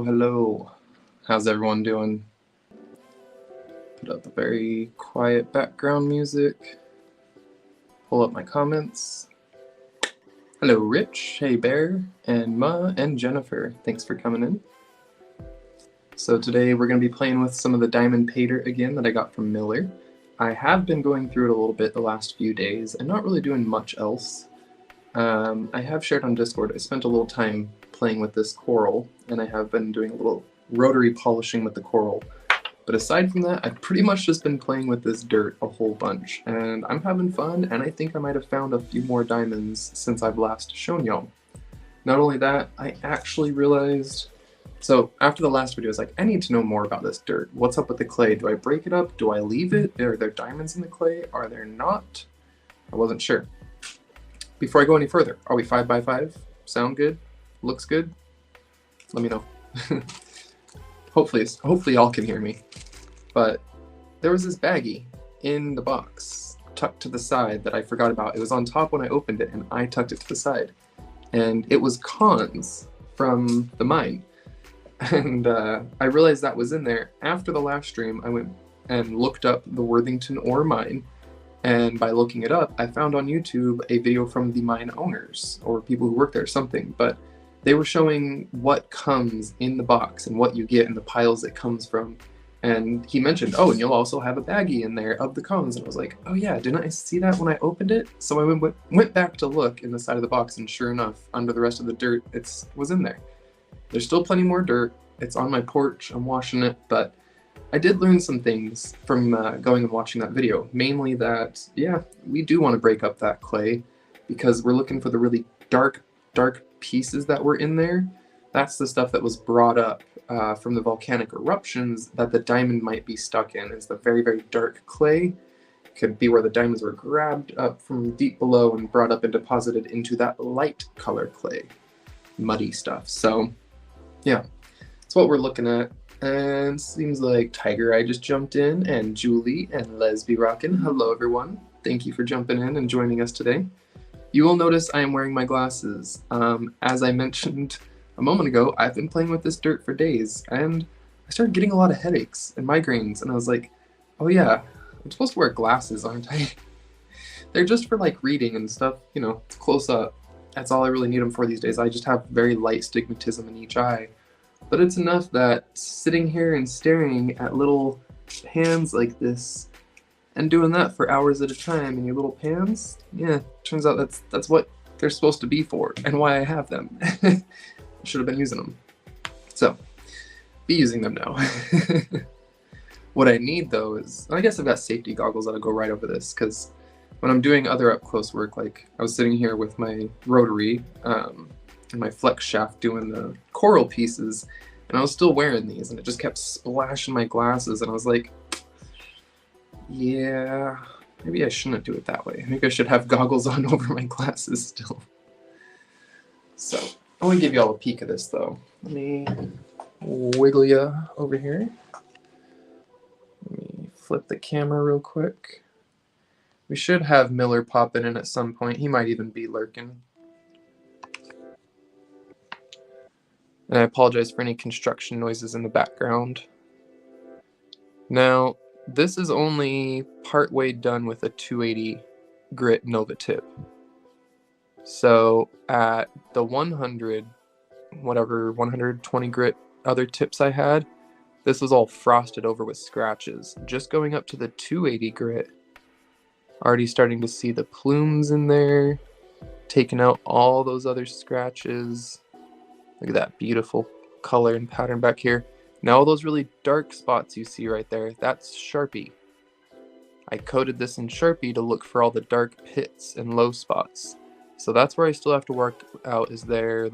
Hello, hello. How's everyone doing? Put up a very quiet background music. Pull up my comments. Hello, Rich. Hey, Bear. And Ma and Jennifer. Thanks for coming in. So today we're going to be playing with some of the diamond Paydirt again that I got from Miller. I have been going through it a little bit the last few days and not really doing much else. I have shared on Discord. I spent a little time playing with this coral, and I have been doing a little rotary polishing with the coral. But aside from that, I've pretty much just been playing with this dirt a whole bunch, and I'm having fun, and I think I might have found a few more diamonds since I've last shown y'all. Not only that, I actually realized... So after the last video, I was like, I need to know more about this dirt. What's up with the clay? Do I break it up? Do I leave it? Are there diamonds in the clay? Are there not? I wasn't sure. Before I go any further, are we 5x5? Sound good? Looks good? Let me know. Hopefully y'all can hear me. But there was this baggie in the box, tucked to the side, that I forgot about. It was on top when I opened it, and I tucked it to the side. And it was cons from the mine. And I realized that was in there. After the last stream, I went and looked up the Worthington ore mine. And by looking it up, I found on YouTube a video from the mine owners, or people who work there, something. But they were showing what comes in the box and what you get in the piles it comes from. And he mentioned, oh, and you'll also have a baggie in there of the cones. And I was like, oh yeah, didn't I see that when I opened it? So I went back to look in the side of the box, and sure enough, under the rest of the dirt, it was in there. There's still plenty more dirt. It's on my porch. I'm washing it, but I did learn some things from going and watching that video. Mainly that, yeah, we do want to break up that clay because we're looking for the really dark pieces that were in there. That's the stuff that was brought up from the volcanic eruptions that the diamond might be stuck in. It's the very, very dark clay. Could be where the diamonds were grabbed up from deep below and brought up and deposited into that light color clay. Muddy stuff. So, yeah, that's what we're looking at. And seems like Tiger Eye just jumped in, and Julie and Lesby rockin'. Hello everyone. Thank you for jumping in and joining us today. You will notice I am wearing my glasses. As I mentioned a moment ago, I've been playing with this dirt for days, and I started getting a lot of headaches and migraines, and I was like, oh yeah, I'm supposed to wear glasses, aren't I? They're just for like reading and stuff, you know, close up. That's all I really need them for these days. I just have very light stigmatism in each eye. But it's enough that sitting here and staring at little pans like this and doing that for hours at a time in your little pans, yeah, turns out that's what they're supposed to be for and why I have them. I should have been using them. So, be using them now. What I need though is, I guess I've got safety goggles that'll go right over this, because when I'm doing other up close work, like I was sitting here with my rotary, and my flex shaft doing the coral pieces, and I was still wearing these, and it just kept splashing my glasses, and I was like, yeah, maybe I shouldn't do it that way. Maybe I should have goggles on over my glasses still. So, I want to give you all a peek of this though. Let me wiggle you over here. Let me flip the camera real quick. We should have Miller popping in at some point. He might even be lurking. And I apologize for any construction noises in the background. Now, this is only partway done with a 280 grit Nova tip. So at the 100, whatever, 120 grit other tips I had, this was all frosted over with scratches. Just going up to the 280 grit, already starting to see the plumes in there, taking out all those other scratches. Look at that beautiful color and pattern back here. Now all those really dark spots you see right there, that's Sharpie. I coated this in Sharpie to look for all the dark pits and low spots. So that's where I still have to work out, is there.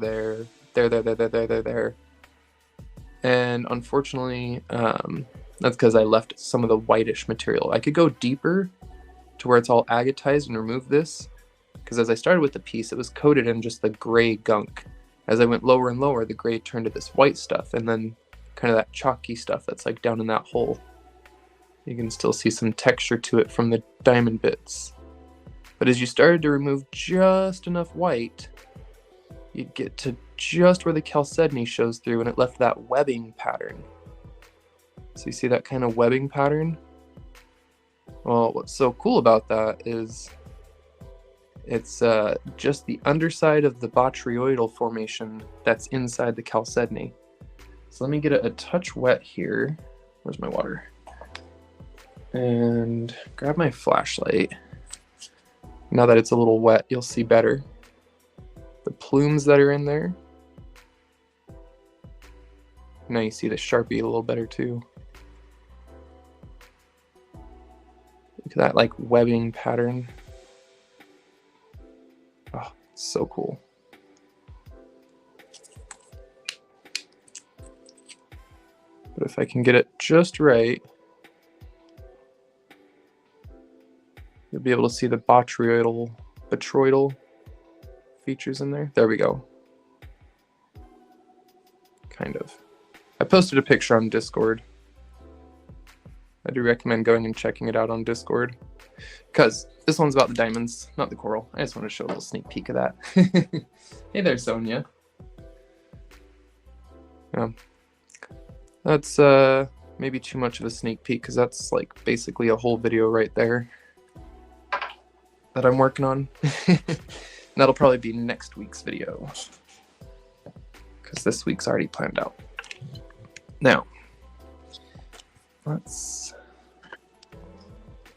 And unfortunately, that's because I left some of the whitish material. I could go deeper to where it's all agatized and remove this, because as I started with the piece, it was coated in just the gray gunk. As I went lower and lower, the gray turned to this white stuff, and then kind of that chalky stuff that's like down in that hole. You can still see some texture to it from the diamond bits. But as you started to remove just enough white, you get to just where the chalcedony shows through, and it left that webbing pattern. So you see that kind of webbing pattern? Well, what's so cool about that is it's just the underside of the botryoidal formation that's inside the chalcedony. So let me get it a touch wet here. Where's my water? And grab my flashlight. Now that it's a little wet, you'll see better. The plumes that are in there. Now you see the Sharpie a little better too. Look at that like webbing pattern. Oh, so cool. But if I can get it just right, you'll be able to see the botryoidal features in there. There we go. Kind of. I posted a picture on Discord. I do recommend going and checking it out on Discord, because this one's about the diamonds, not the coral. I just want to show a little sneak peek of that. Hey there, Sonia. That's maybe too much of a sneak peek, because that's like basically a whole video right there that I'm working on. That'll probably be next week's video, because this week's already planned out. Now, let's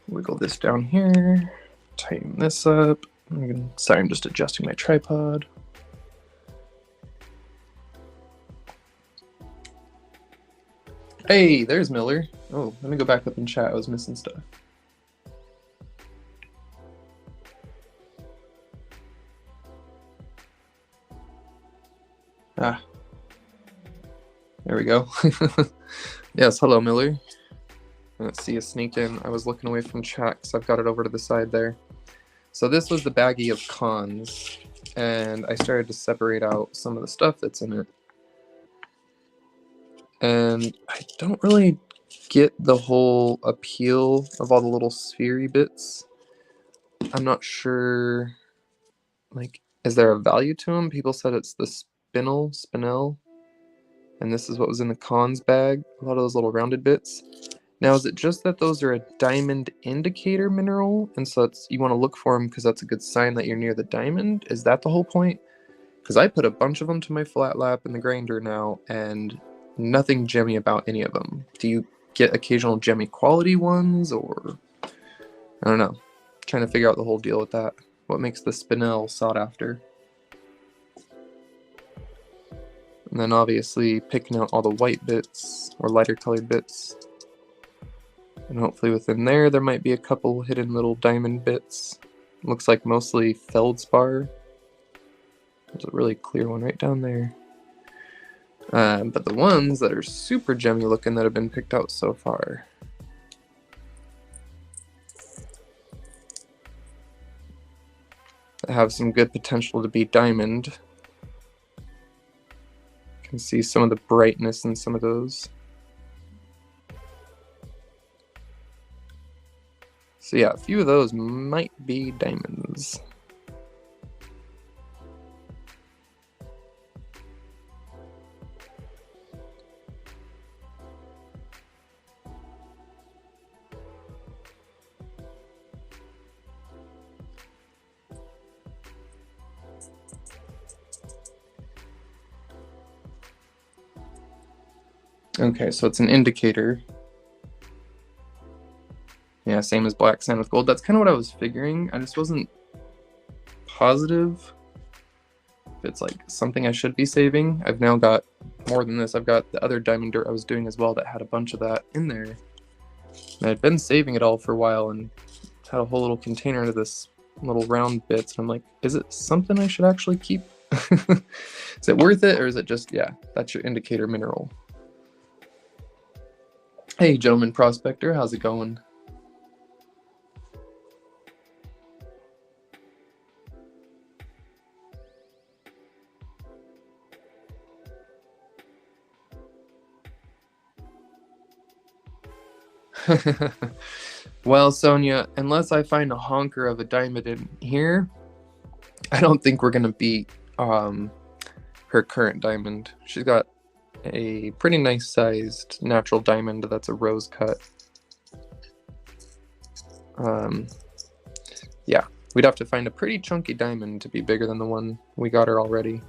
wiggle this down here, tighten this up. Sorry, I'm just adjusting my tripod. Hey, there's Miller. Oh, let me go back up and chat. I was missing stuff. Ah, there we go. Yes, hello, Miller. Let's see, you sneaked in. I was looking away from chat because I've got it over to the side there. So this was the baggie of cons, and I started to separate out some of the stuff that's in it. And I don't really get the whole appeal of all the little sphere-y bits. I'm not sure, like, is there a value to them? People said it's the spinel, and this is what was in the cons bag, a lot of those little rounded bits. Now, is it just that those are a diamond indicator mineral, and so it's, you want to look for them because that's a good sign that you're near the diamond? Is that the whole point? Because I put a bunch of them to my flat lap in the grinder now, and nothing gemmy about any of them. Do you get occasional gemmy quality ones, or I don't know. Trying to figure out the whole deal with that. What makes the spinel sought after? And then obviously picking out all the white bits or lighter colored bits. And hopefully within there might be a couple hidden little diamond bits. Looks like mostly feldspar. There's a really clear one right down there. But the ones that are super gemmy looking that have been picked out so far, that have some good potential to be diamond. You can see some of the brightness in some of those. So yeah, a few of those might be diamonds. Okay, so it's an indicator. Yeah, same as black sand with gold. That's kind of what I was figuring. I just wasn't positive if it's like something I should be saving. I've now got more than this. I've got the other diamond dirt I was doing as well that had a bunch of that in there. And I'd been saving it all for a while and had a whole little container of this little round bits. And I'm like, is it something I should actually keep? Is it worth it, or is it just, yeah, that's your indicator mineral? Hey, gentleman prospector, how's it going? Well, Sonia, unless I find a honker of a diamond in here, I don't think we're gonna beat her current diamond. She's got a pretty nice sized natural diamond that's a rose cut. Yeah, we'd have to find a pretty chunky diamond to be bigger than the one we got her already.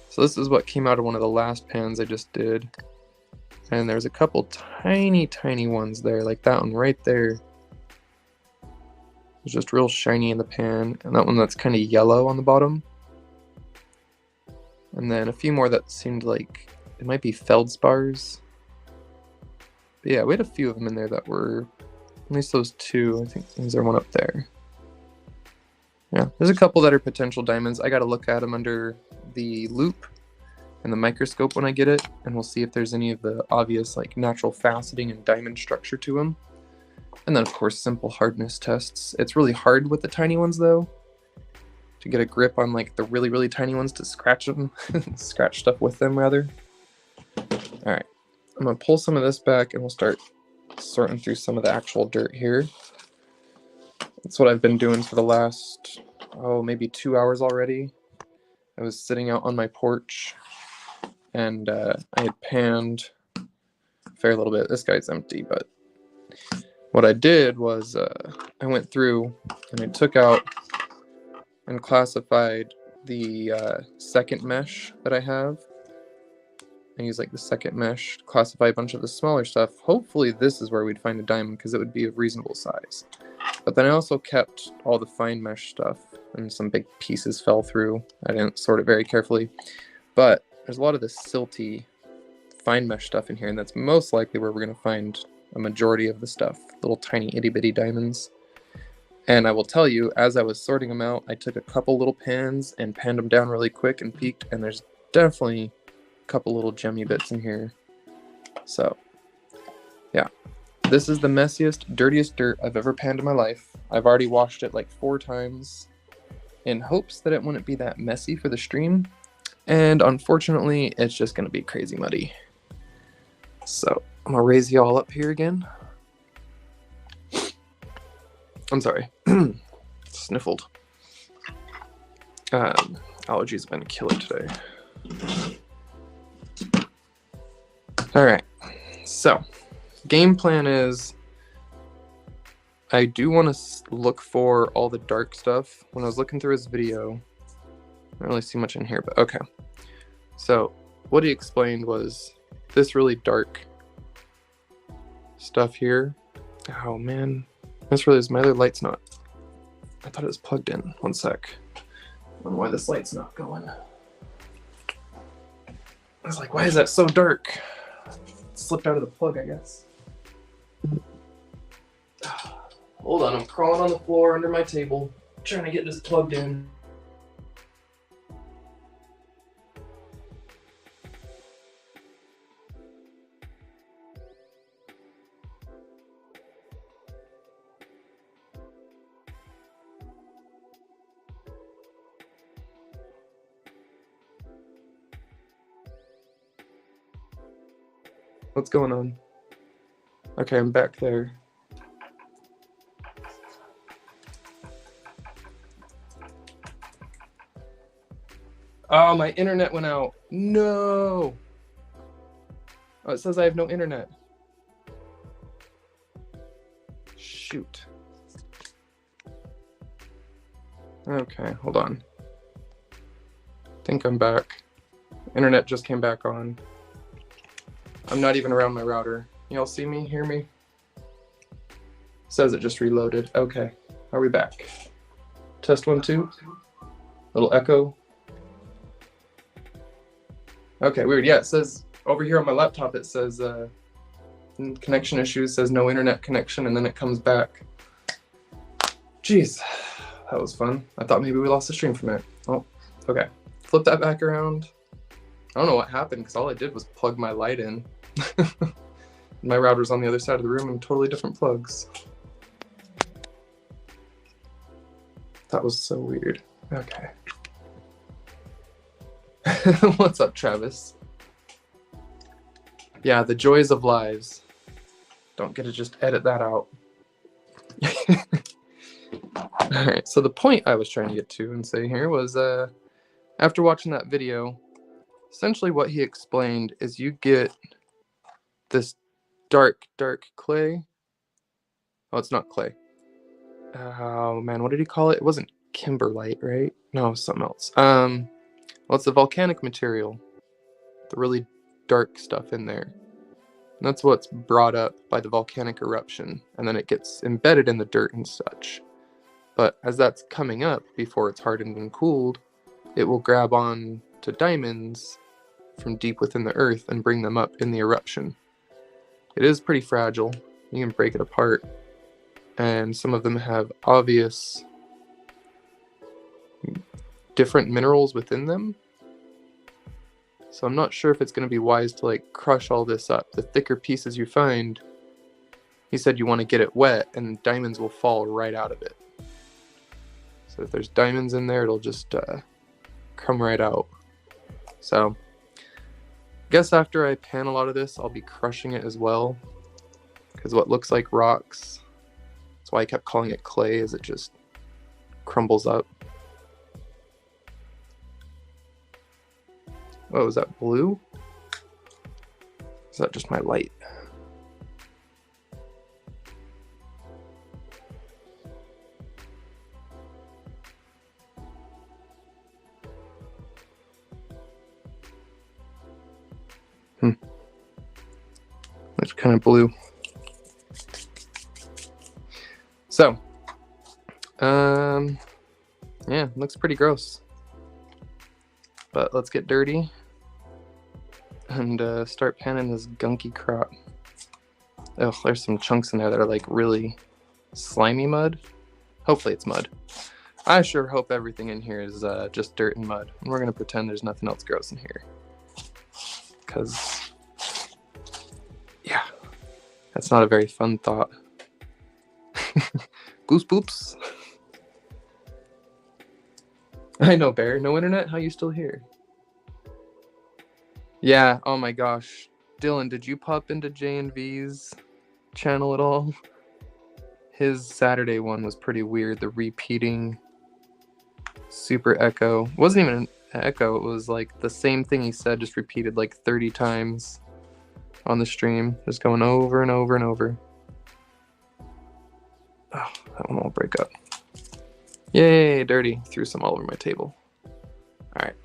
So this is what came out of one of the last pans I just did. And there's a couple tiny ones there, like that one right there. It's just real shiny in the pan, and that one that's kind of yellow on the bottom. And then a few more that seemed like it might be feldspars. But yeah, we had a few of them in there that were, at least those two. I think there's one up there. Yeah, there's a couple that are potential diamonds. I got to look at them under the loop and the microscope when I get it, and we'll see if there's any of the obvious like natural faceting and diamond structure to them. And then of course simple hardness tests. It's really hard with the tiny ones though, to get a grip on like the really tiny ones to scratch them, scratch stuff with them rather. All right, I'm gonna pull some of this back and we'll start sorting through some of the actual dirt here. That's what I've been doing for the last, maybe 2 hours already. I was sitting out on my porch and I had panned a fair little bit. This guy's empty, but what I did was I went through and I took out and classified the second mesh that I have. I use like the second mesh to classify a bunch of the smaller stuff. Hopefully this is where we'd find a diamond because it would be of reasonable size. But then I also kept all the fine mesh stuff, and some big pieces fell through. I didn't sort it very carefully. But there's a lot of this silty fine mesh stuff in here, and that's most likely where we're going to find a majority of the stuff, little tiny itty bitty diamonds. And I will tell you, as I was sorting them out, I took a couple little pans and panned them down really quick and peeked, and there's definitely a couple little gemmy bits in here. So yeah, this is the messiest, dirtiest dirt I've ever panned in my life. I've already washed it like 4 times in hopes that it wouldn't be that messy for the stream, and unfortunately it's just gonna be crazy muddy. So I'm gonna raise y'all up here again. I'm sorry, sniffled. Allergies have been a killer today. All right, so game plan is I do want to look for all the dark stuff. When I was looking through his video, I don't really see much in here, but okay. So what he explained was this really dark stuff here. Oh man, this really is, my other light's not, I thought it was plugged in. One sec. I don't know why this light's not going. I was like, why is that so dark? It slipped out of the plug, I guess. Hold on, I'm crawling on the floor under my table, trying to get this plugged in. What's going on? Okay, I'm back there. Oh, my internet went out. No. Oh, it says I have no internet. Shoot. Okay, hold on. I think I'm back. Internet just came back on. I'm not even around my router. Y'all see me, hear me? Says it just reloaded. Okay, are we back? Test 1, 2. Little echo. Okay, weird. Yeah, it says over here on my laptop, it says connection issues, says no internet connection, and then it comes back. Jeez, that was fun. I thought maybe we lost the stream from it. Oh, okay. Flip that back around. I don't know what happened because all I did was plug my light in. My router's on the other side of the room and totally different plugs. That was so weird. Okay. What's up, Travis? Yeah, the joys of lives. Don't get to just edit that out. Alright, so the point I was trying to get to and say here was After watching that video, essentially what he explained is you get this dark clay. Oh, it's not clay. Oh man, what did he call it? It wasn't kimberlite, right? No, something else. Well, it's the volcanic material, the really dark stuff in there. And that's what's brought up by the volcanic eruption, and then it gets embedded in the dirt and such. But as that's coming up before it's hardened and cooled, it will grab on to diamonds from deep within the earth and bring them up in the eruption. It is pretty fragile. You can break it apart, and some of them have obvious different minerals within them. So I'm not sure if it's going to be wise to like crush all this up. The thicker pieces you find, he said you want to get it wet and diamonds will fall right out of it. So if there's diamonds in there, it'll just come right out. So I guess after I pan a lot of this, I'll be crushing it as well, because what looks like rocks, that's why I kept calling it clay, is it just crumbles up. Oh, is that blue? Is that just my light? That's kind of blue. So, yeah, looks pretty gross. But let's get dirty and start panning this gunky crop. Oh, there's some chunks in there that are like really slimy mud. Hopefully it's mud. I sure hope everything in here is just dirt and mud. And we're gonna pretend there's nothing else gross in here. Because, yeah, that's not a very fun thought. Goose poops. I know, Bear. No internet? How you still here? Yeah, oh my gosh. Dylan, did you pop into J&V's channel at all? His Saturday one was pretty weird. The repeating super echo. It wasn't even an echo. It was like the same thing he said, just repeated like 30 times on the stream. Just going over and over and over. Oh, that one won't break up. Yay, dirty. Threw some all over my table. Alright.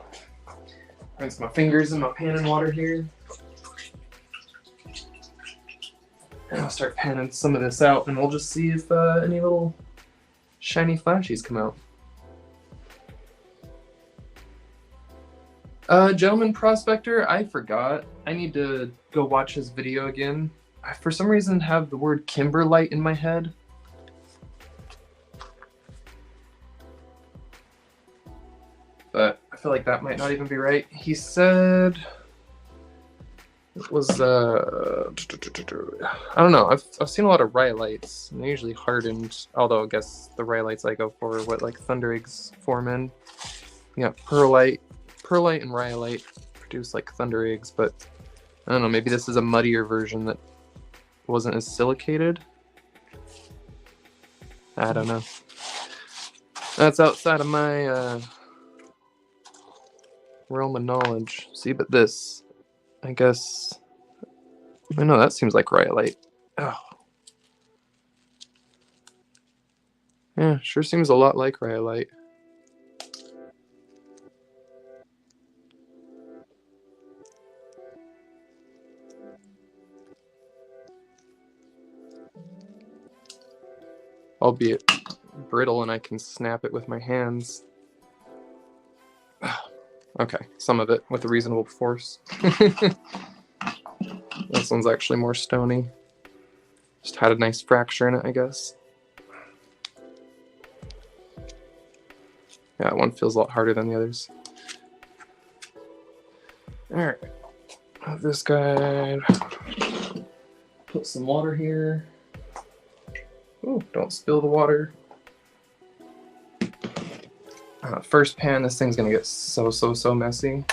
Rinse my fingers in my panning water here. And I'll start panning some of this out, and we'll just see if any little shiny flashies come out. Gentleman Prospector, I forgot. I need to go watch his video again. I, for some reason, have the word kimberlite in my head. But I feel like that might not even be right. He said it was I don't know. I've seen a lot of rhyolites, and they're usually hardened. Although I guess the rhyolites I go for are what like thunder eggs form in. Yeah, perlite and rhyolite produce like thunder eggs, but I don't know. Maybe this is a muddier version that wasn't as silicated. I don't know. That's outside of my realm of knowledge. See, but this, I guess, I know that seems like rhyolite. Oh. Yeah, sure seems a lot like rhyolite. Albeit brittle, and I can snap it with my hands. Okay, some of it with a reasonable force. This one's actually more stony. Just had a nice fracture in it, I guess. Yeah, one feels a lot harder than the others. Alright. This guy. Put some water here. Ooh, don't spill the water. First pan, this thing's gonna get so messy.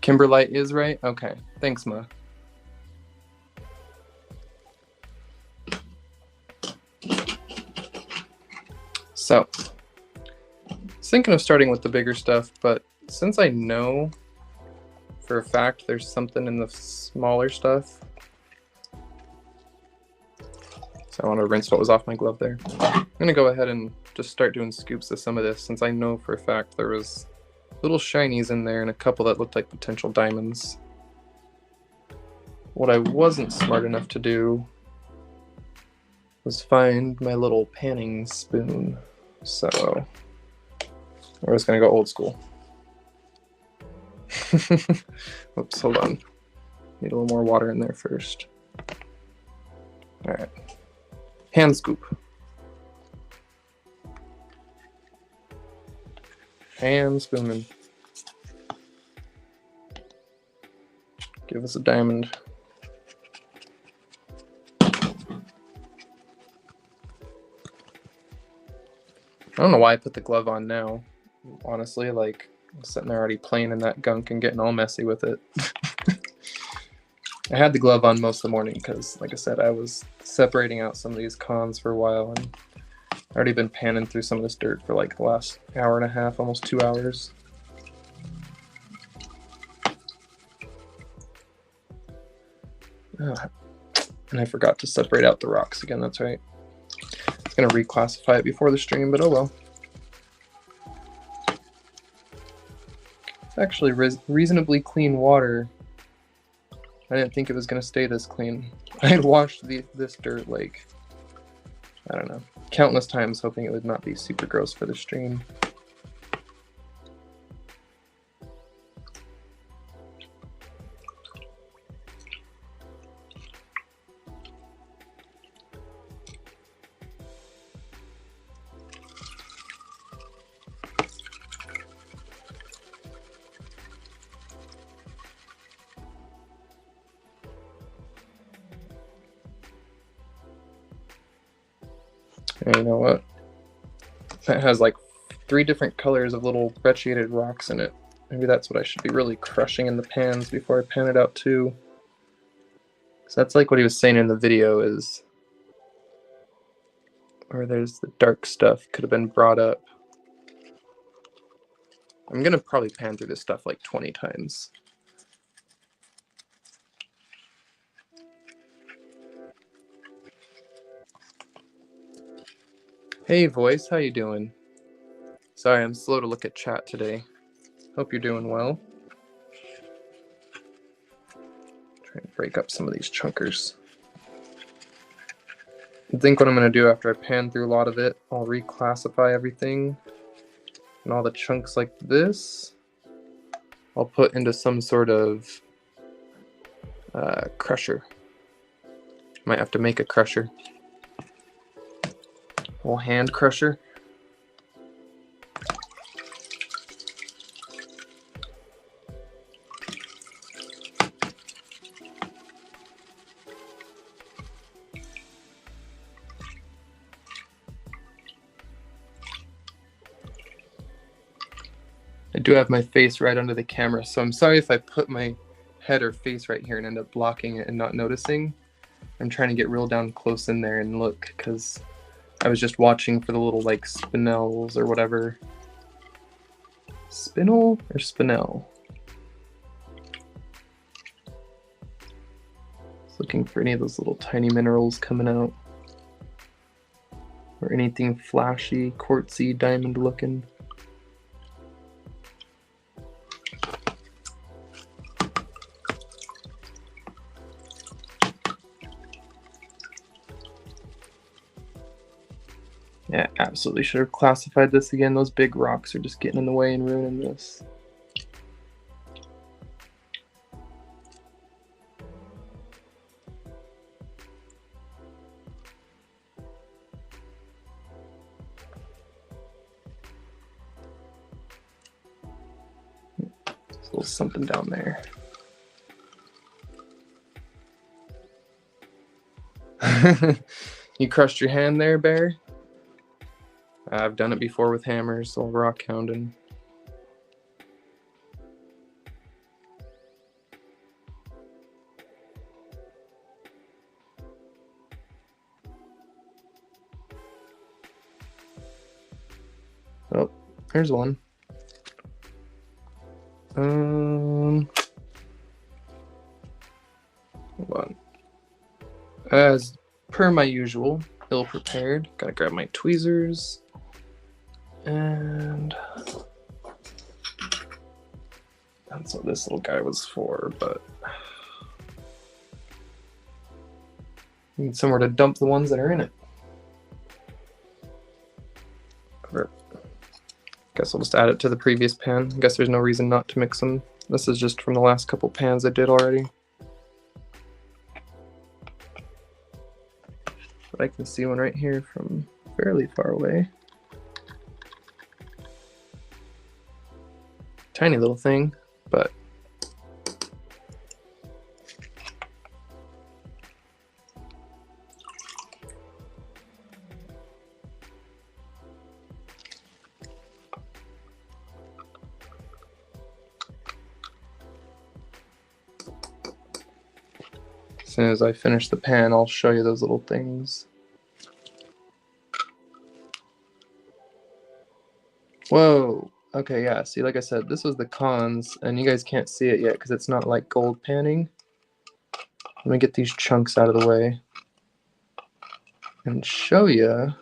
Kimberlite is right? Okay, thanks, Ma. So, I was thinking of starting with the bigger stuff, but since I know for a fact there's something in the smaller stuff, so I want to rinse what was off my glove there. I'm going to go ahead and just start doing scoops of some of this, since I know for a fact there was little shinies in there and a couple that looked like potential diamonds. What I wasn't smart enough to do was find my little panning spoon. So we're just going to go old school. Oops, hold on. Need a little more water in there first. All right. Hand scoop. Hand spooming. Give us a diamond. I don't know why I put the glove on now. Honestly, like, I'm sitting there already playing in that gunk and getting all messy with it. I had the glove on most of the morning because, like I said, I was separating out some of these cons for a while, and I've already been panning through some of this dirt for like the last hour and a half, almost 2 hours. And I forgot to separate out the rocks again, that's right. I was going to reclassify it before the stream, but oh well. It's actually reasonably clean water. I didn't think it was going to stay this clean. I had washed this dirt like, I don't know, countless times, hoping it would not be super gross for the stream. And you know what? That has like 3 different colors of little brecciated rocks in it. Maybe that's what I should be really crushing in the pans before I pan it out too. So that's like what he was saying in the video, is where there's the dark stuff could have been brought up. I'm gonna probably pan through this stuff like 20 times. Hey voice, how you doing? Sorry, I'm slow to look at chat today. Hope you're doing well. Trying to break up some of these chunkers. I think what I'm going to do after I pan through a lot of it, I'll reclassify everything. And all the chunks like this, I'll put into some sort of crusher. Might have to make a crusher. A little hand crusher. I do have my face right under the camera, so I'm sorry if I put my head or face right here and end up blocking it and not noticing. I'm trying to get real down close in there and look, because I was just watching for the little like spinels or whatever. Spinel or spinel? Just looking for any of those little tiny minerals coming out. Or anything flashy, quartzy, diamond looking. Yeah, absolutely should have classified this again. Those big rocks are just getting in the way and ruining this. There's a little something down there. You crushed your hand there, Bear? I've done it before with hammers, all rock hounding. Oh, here's one. Hold on. As per my usual, ill prepared. Gotta grab my tweezers. And that's what this little guy was for, but need somewhere to dump the ones that are in it. Guess I'll just add it to the previous pan. I guess there's no reason not to mix them. This is just from the last couple pans I did already. But I can see one right here from fairly far away. Tiny little thing, but as soon as I finish the pan, I'll show you those little things. Whoa! Okay, yeah, see, like I said, this was the cons, and you guys can't see it yet because it's not like gold panning. Let me get these chunks out of the way and show you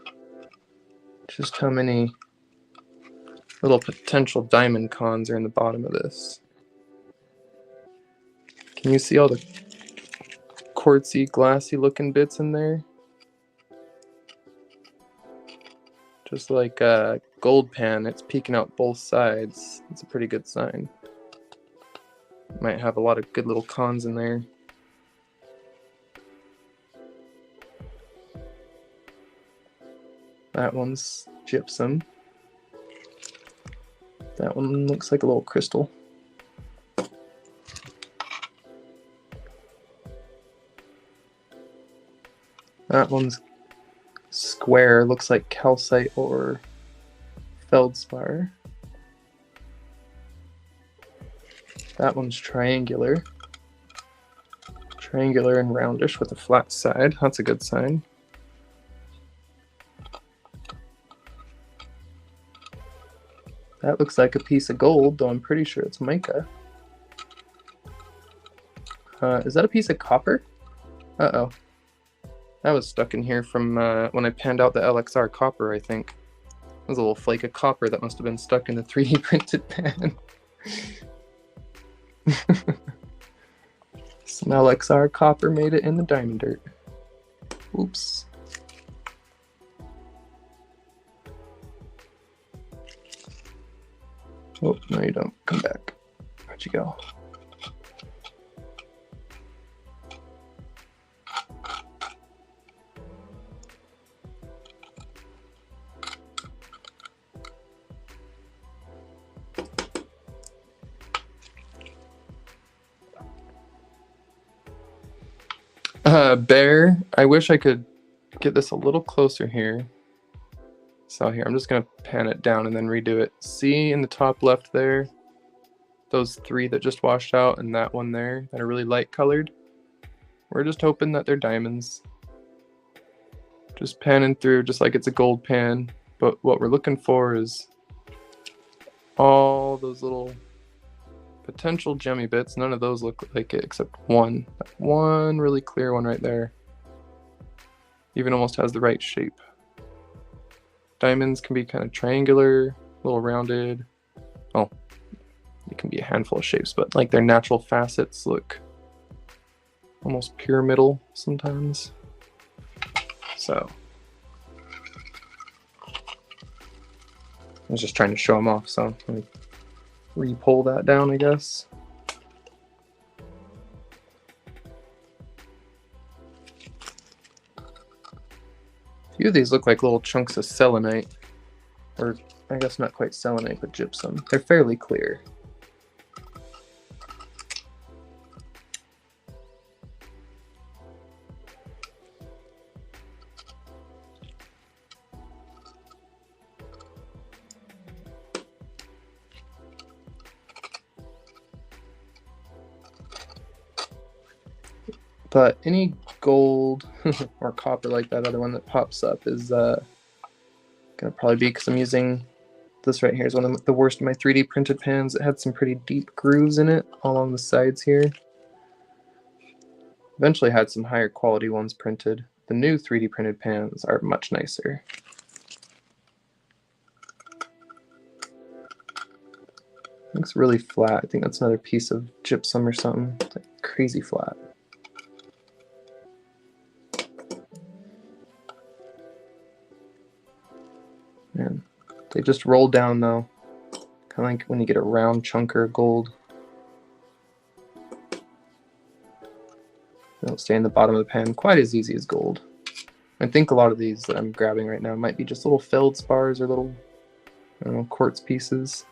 just how many little potential diamond cons are in the bottom of this. Can you see all the quartzy, glassy looking bits in there? Just like a gold pan, it's peeking out both sides. It's a pretty good sign. Might have a lot of good little cons in there. That one's gypsum. That one looks like a little crystal. That one's square, looks like calcite or feldspar. That one's triangular. Triangular and roundish with a flat side. That's a good sign. That looks like a piece of gold, though I'm pretty sure it's mica. Is that a piece of copper? Uh-oh. That was stuck in here from when I panned out the LXR copper, I think. That was a little flake of copper that must have been stuck in the 3D printed pan. Some LXR copper made it in the diamond dirt. Oops. Oh, no you don't. Come back. Where'd you go? Bear, I wish I could get this a little closer here. So here, I'm just gonna pan it down and then redo it. See in the top left there, those three that just washed out and that one there that are really light colored? We're just hoping that they're diamonds. Just panning through just like it's a gold pan, but what we're looking for is all those little potential gemmy bits. None of those look like it except one. That one really clear one right there. Even almost has the right shape. Diamonds can be kind of triangular, a little rounded. Oh, it can be a handful of shapes, but like their natural facets look almost pyramidal sometimes. So I was just trying to show them off, so let me re-pull that down, I guess. A few of these look like little chunks of selenite, or I guess not quite selenite, but gypsum. They're fairly clear. But any gold or copper like that other one that pops up is gonna probably be because I'm using This right here is one of the worst of my 3D printed pans. It had some pretty deep grooves in it all along the sides here. Eventually had some higher quality ones printed. The new 3D printed pans are much nicer. Looks really flat. I think that's another piece of gypsum or something. It's like crazy flat. Man, they just roll down though. Kind of like when you get a round chunker of gold. They don't stay in the bottom of the pan quite as easy as gold. I think a lot of these that I'm grabbing right now might be just little feldspars or little, I don't know, quartz pieces.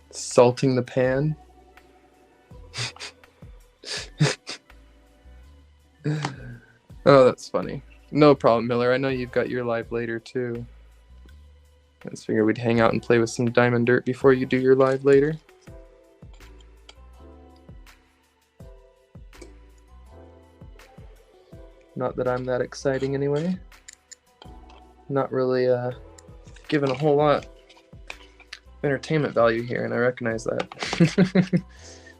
Salting the pan. Oh, that's funny. No problem, Miller. I know you've got your live later too. I just figured we'd hang out and play with some diamond dirt before you do your live later. Not that I'm that exciting anyway. Not really given a whole lot of entertainment value here, and I recognize that. It's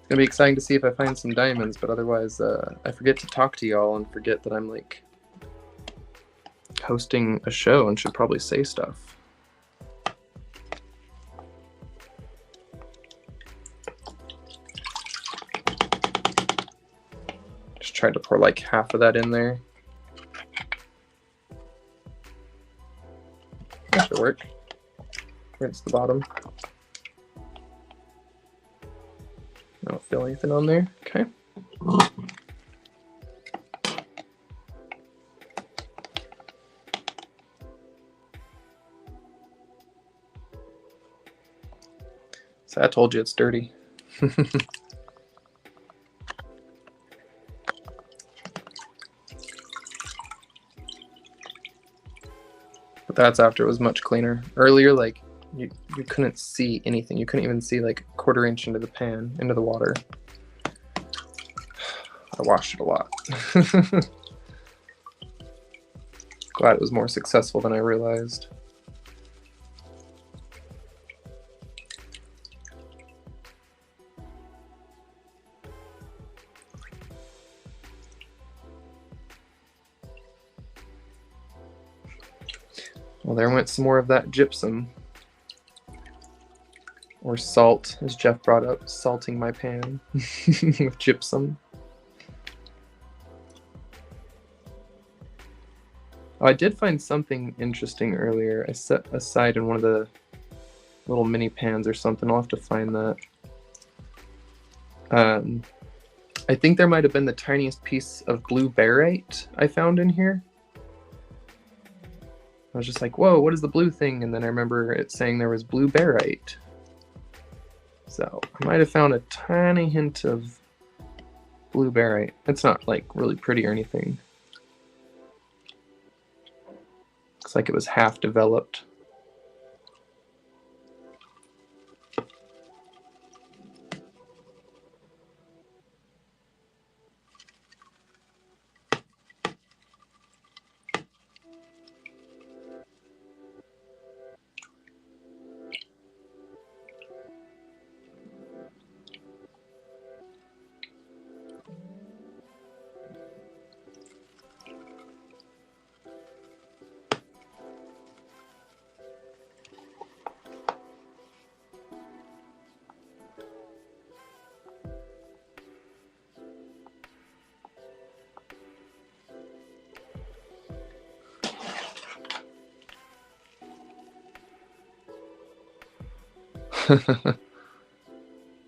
gonna be exciting to see if I find some diamonds, but otherwise I forget to talk to y'all and forget that I'm like hosting a show and should probably say stuff. Just tried to pour like half of that in there. That should work. Rinse the bottom. I don't feel anything on there. Okay. So I told you it's dirty. But that's after it was much cleaner. Earlier, like, you couldn't see anything. You couldn't even see like a 1/4 inch into the pan, into the water. I washed it a lot. Glad it was more successful than I realized. Well, there went some more of that gypsum. Or salt, as Jeff brought up, salting my pan with gypsum. Oh, I did find something interesting earlier. I set aside in one of the little mini pans or something. I'll have to find that. I think there might have been the tiniest piece of blue barite I found in here. I was just like, whoa, what is the blue thing? And then I remember it saying there was blue barite. So I might have found a tiny hint of blue barite. It's not like really pretty or anything. Looks like it was half developed.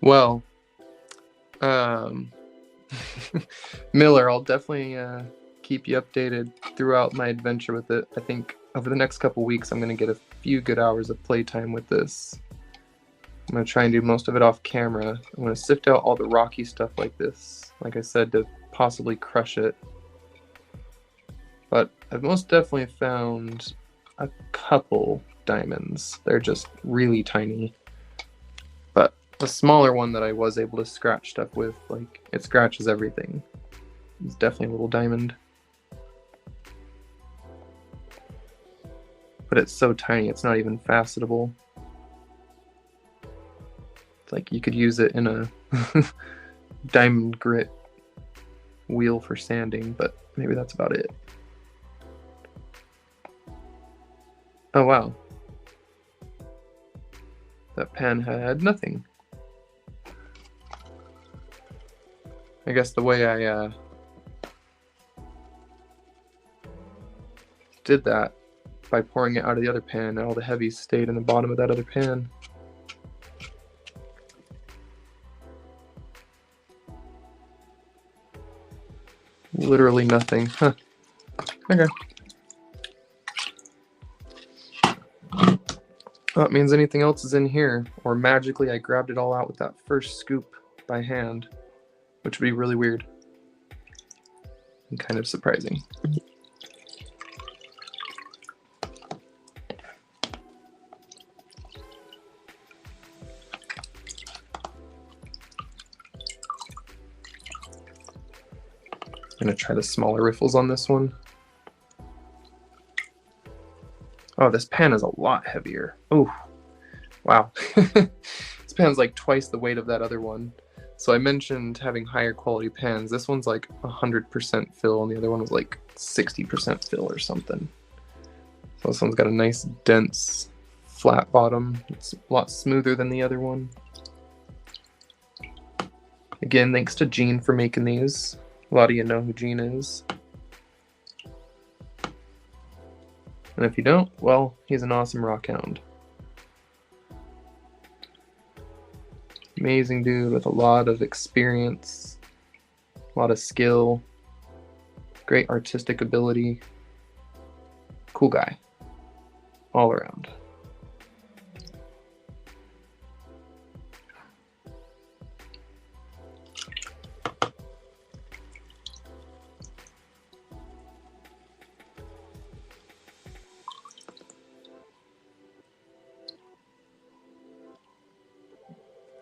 Well, Miller, I'll definitely keep you updated throughout my adventure with it. I think over the next couple weeks, I'm going to get a few good hours of playtime with this. I'm going to try and do most of it off camera. I'm going to sift out all the rocky stuff like this, like I said, to possibly crush it But I've most definitely found a couple diamonds. They're just really tiny. But the smaller one that I was able to scratch stuff with, like, it scratches everything. It's definitely a little diamond. But it's so tiny, it's not even facetable. It's like you could use it in a diamond grit wheel for sanding, but maybe that's about it. Oh wow. That pan had nothing. I guess the way I did that by pouring it out of the other pan, and all the heavies stayed in the bottom of that other pan. Literally nothing. Huh. Okay. That means anything else is in here, or magically I grabbed it all out with that first scoop by hand, which would be really weird and kind of surprising. I'm gonna try the smaller riffles on this one. Oh, this pan is a lot heavier. Oh, wow. This pan's like twice the weight of that other one. So I mentioned having higher quality pans. This one's like 100% fill, and the other one was like 60% fill or something. So this one's got a nice, dense, flat bottom. It's a lot smoother than the other one. Again, thanks to Gene for making these. A lot of you know who Gene is. And if you don't, well, he's an awesome rock hound. Amazing dude with a lot of experience, a lot of skill, great artistic ability. Cool guy, all around.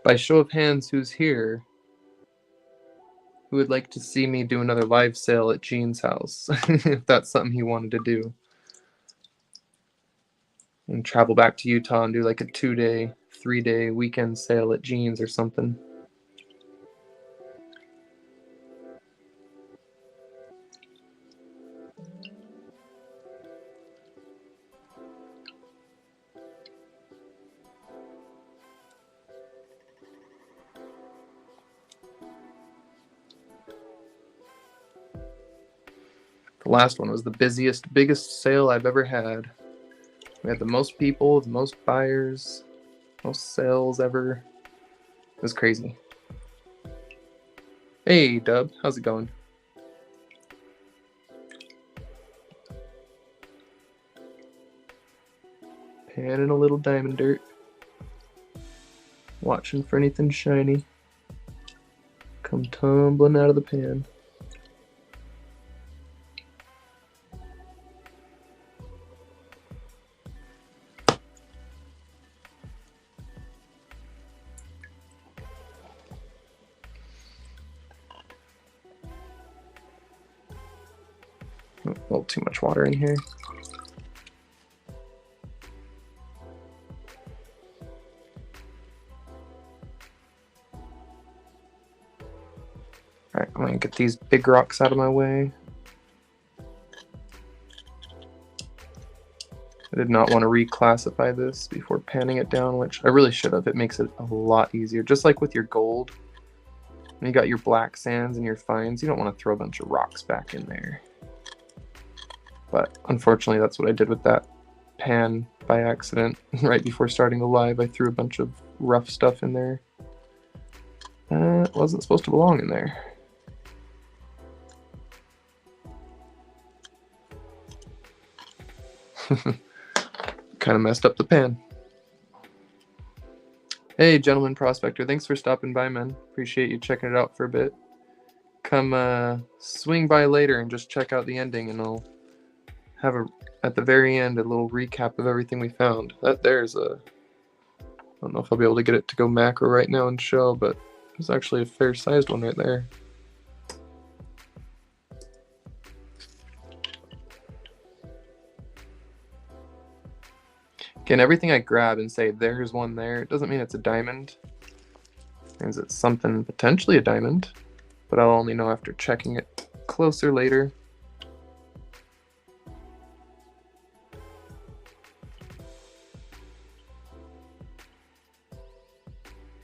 By show of hands, who's here? Who would like to see me do another live sale at Gene's house, if that's something he wanted to do? And travel back to Utah and do like a 2-day, 3-day weekend sale at Gene's or something. The last one was the biggest sale I've ever had. We had the most people, the most buyers, most sales ever. It was crazy. Hey, Dub, how's it going? Panning a little diamond dirt. Watching for anything shiny. Come tumbling out of the pan. A little too much water in here. Alright, I'm gonna get these big rocks out of my way. I did not want to reclassify this before panning it down, which I really should have. It makes it a lot easier. Just like with your gold, when you got your black sands and your fines, you don't want to throw a bunch of rocks back in there. But unfortunately, that's what I did with that pan by accident. Right before starting the live, I threw a bunch of rough stuff in there. It wasn't supposed to belong in there. Kind of messed up the pan. Hey, Gentleman Prospector, thanks for stopping by, man. Appreciate you checking it out for a bit. Come swing by later and just check out the ending, and I'll have at the very end a little recap of everything we found. There's a, I don't know if I'll be able to get it to go macro right now and show, but it's actually a fair sized one right there. Again, everything I grab and say there's one there, it doesn't mean it's a diamond. It means it's something potentially a diamond, but I'll only know after checking it closer later.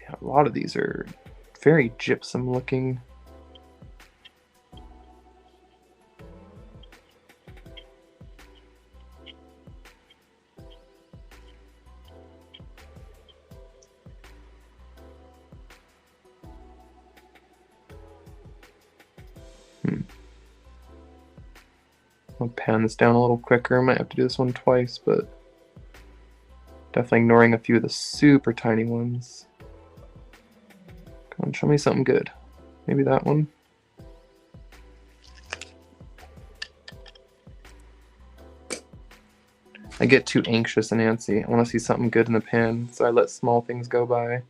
Yeah, a lot of these are very gypsum looking. I'll pan this down a little quicker. Might have to do this one twice, but definitely ignoring a few of the super tiny ones. Come on, show me something good. Maybe that one. I get too anxious and antsy. I want to see something good in the pan, so I let small things go by.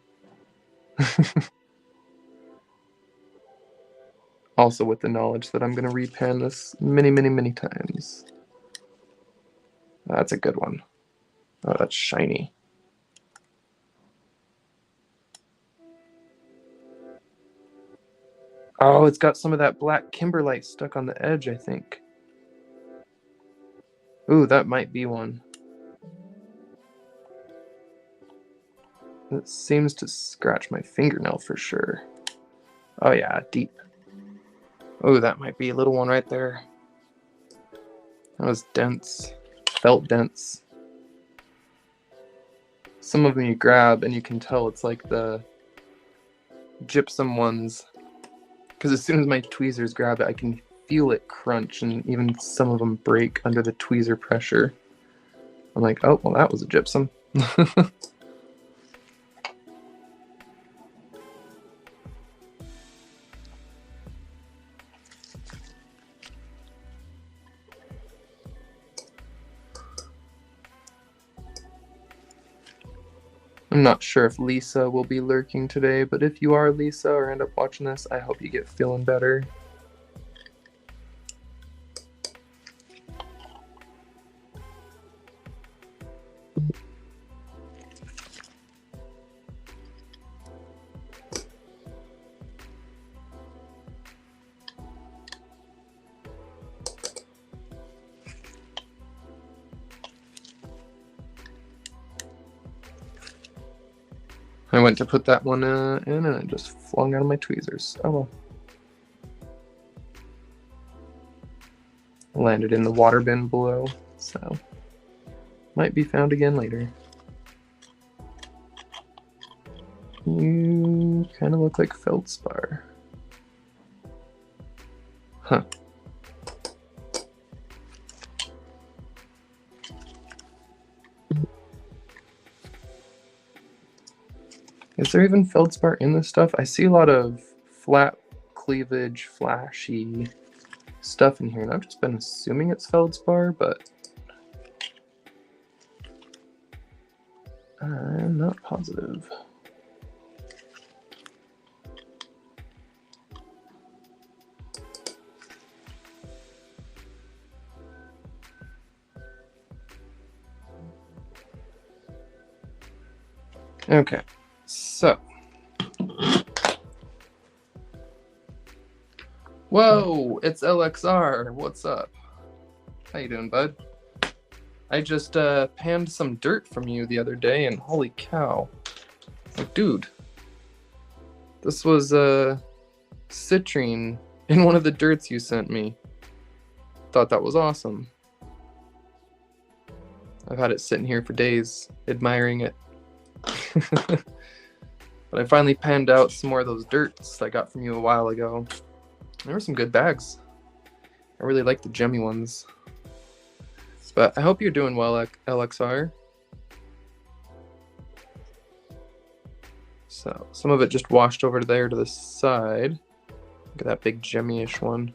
Also with the knowledge that I'm going to repan this many times. That's a good one. Oh, that's shiny. Oh, it's got some of that black kimberlite stuck on the edge, I think. Ooh, that might be one. It seems to scratch my fingernail for sure. Oh yeah, deep. Oh, that might be a little one right there. That was dense. Felt dense. Some of them you grab and you can tell it's like the gypsum ones. Because as soon as my tweezers grab it, I can feel it crunch, and even some of them break under the tweezer pressure. I'm like, oh, well, that was a gypsum. I'm not sure if Lisa will be lurking today, but if you are Lisa or end up watching this, I hope you get feeling better. I went to put that one in and it just flung out of my tweezers. Oh well. Landed in the water bin below, so might be found again later. You kind of look like feldspar. Huh. Is there even feldspar in this stuff? I see a lot of flat cleavage, flashy stuff in here, and I've just been assuming it's feldspar, but I'm not positive. Okay, so. Whoa, it's LXR. What's up? How you doing, bud? I just panned some dirt from you the other day, and holy cow. Like, dude. This was citrine in one of the dirts you sent me. Thought that was awesome. I've had it sitting here for days, admiring it. But I finally panned out some more of those dirts I got from you a while ago. There were some good bags. I really like the gemmy ones. But I hope you're doing well, LXR. So some of it just washed over there to the side. Look at that big gemmy-ish one.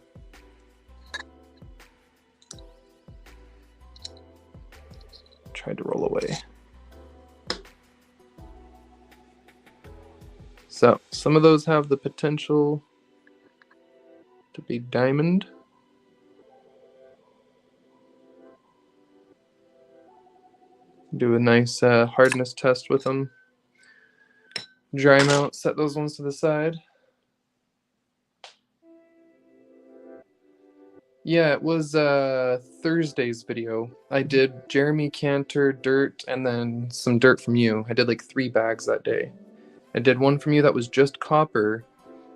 tried to roll away. So some of those have the potential to be diamond. Do a nice hardness test with them. Dry them out, set those ones to the side. Yeah, it was Thursday's video. I did Jeremy Cantor, dirt, and then some dirt from you. I did like 3 bags that day. I did one from you that was just copper,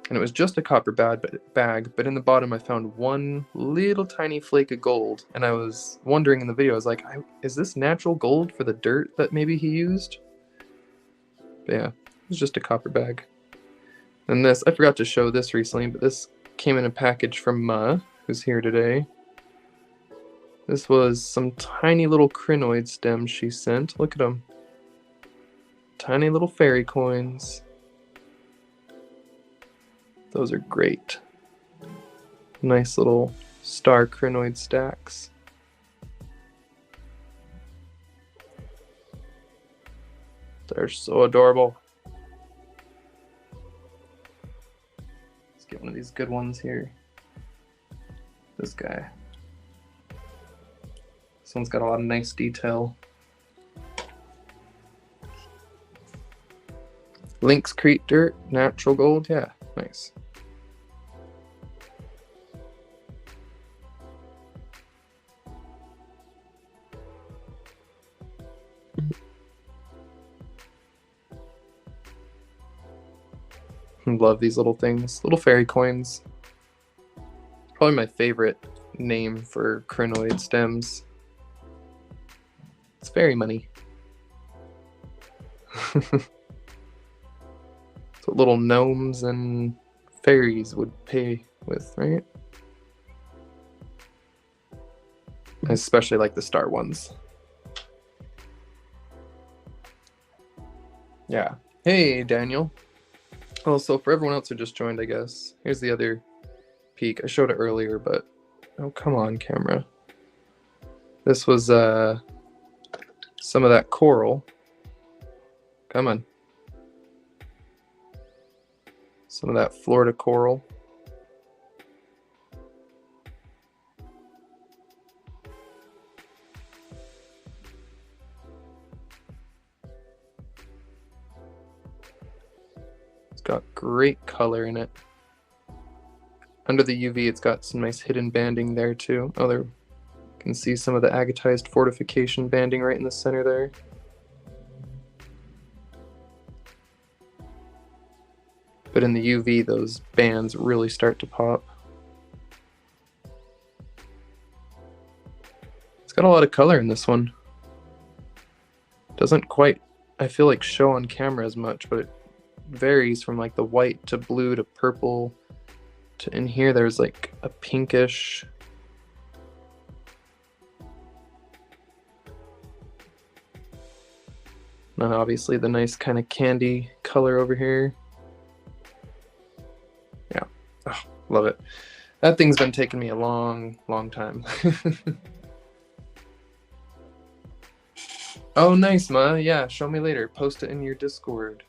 and it was just a copper bag, but in the bottom I found one little tiny flake of gold, and I was wondering in the video, I was like, is this natural gold for the dirt that maybe he used? But yeah, it was just a copper bag. And this, I forgot to show this recently, but this came in a package from Ma, who's here today. This was some tiny little crinoid stems she sent. Look at them. Tiny little fairy coins. Those are great. Nice little star crinoid stacks. They're so adorable. Let's get one of these good ones here. This guy. This one's got a lot of nice detail. Lynx Crete dirt, natural gold, yeah, nice. Love these little things, little fairy coins. Probably my favorite name for crinoid stems. It's fairy money. It's what little gnomes and fairies would pay with, right? I especially like the star ones. Yeah. Hey, Daniel. Oh, so for everyone else who just joined, I guess, here's the other peek. I showed it earlier, but oh, come on, camera. This was some of that coral. Come on. Some of that Florida coral. It's got great color in it. Under the UV, it's got some nice hidden banding there too. Oh, there, you can see some of the agatized fortification banding right in the center there. But in the UV, those bands really start to pop. It's got a lot of color in this one. Doesn't quite, I feel like, show on camera as much, but it varies from like the white to blue to purple to in here there's like a pinkish. And obviously the nice kind of candy color over here. Yeah, oh, love it. That thing's been taking me a long time. Oh, nice, Ma. Yeah, show me later. Post it in your Discord.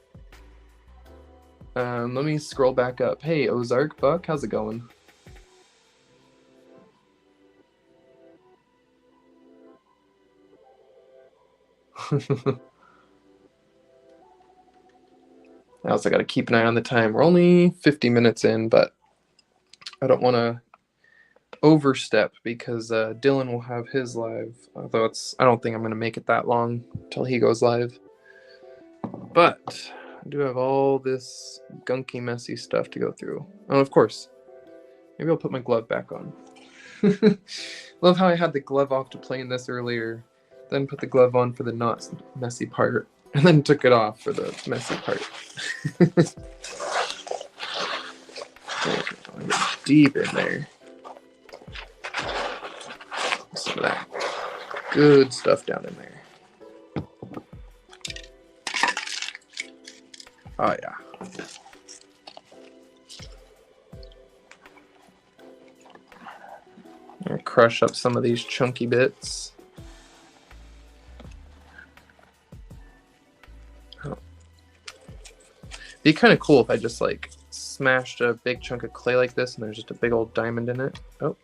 Let me scroll back up. Hey, Ozark Buck, how's it going? I also got to keep an eye on the time. We're only 50 minutes in, but I don't want to overstep because Dylan will have his live. Although I don't think I'm going to make it that long till he goes live. But I do have all this gunky, messy stuff to go through. Oh, of course. Maybe I'll put my glove back on. Love how I had the glove off to play in this earlier, then put the glove on for the not messy part, and then took it off for the messy part. Deep in there. Some of that good stuff down in there. Oh yeah. I'm gonna crush up some of these chunky bits. Be kind of cool if I just like smashed a big chunk of clay like this and there's just a big old diamond in it. Oh.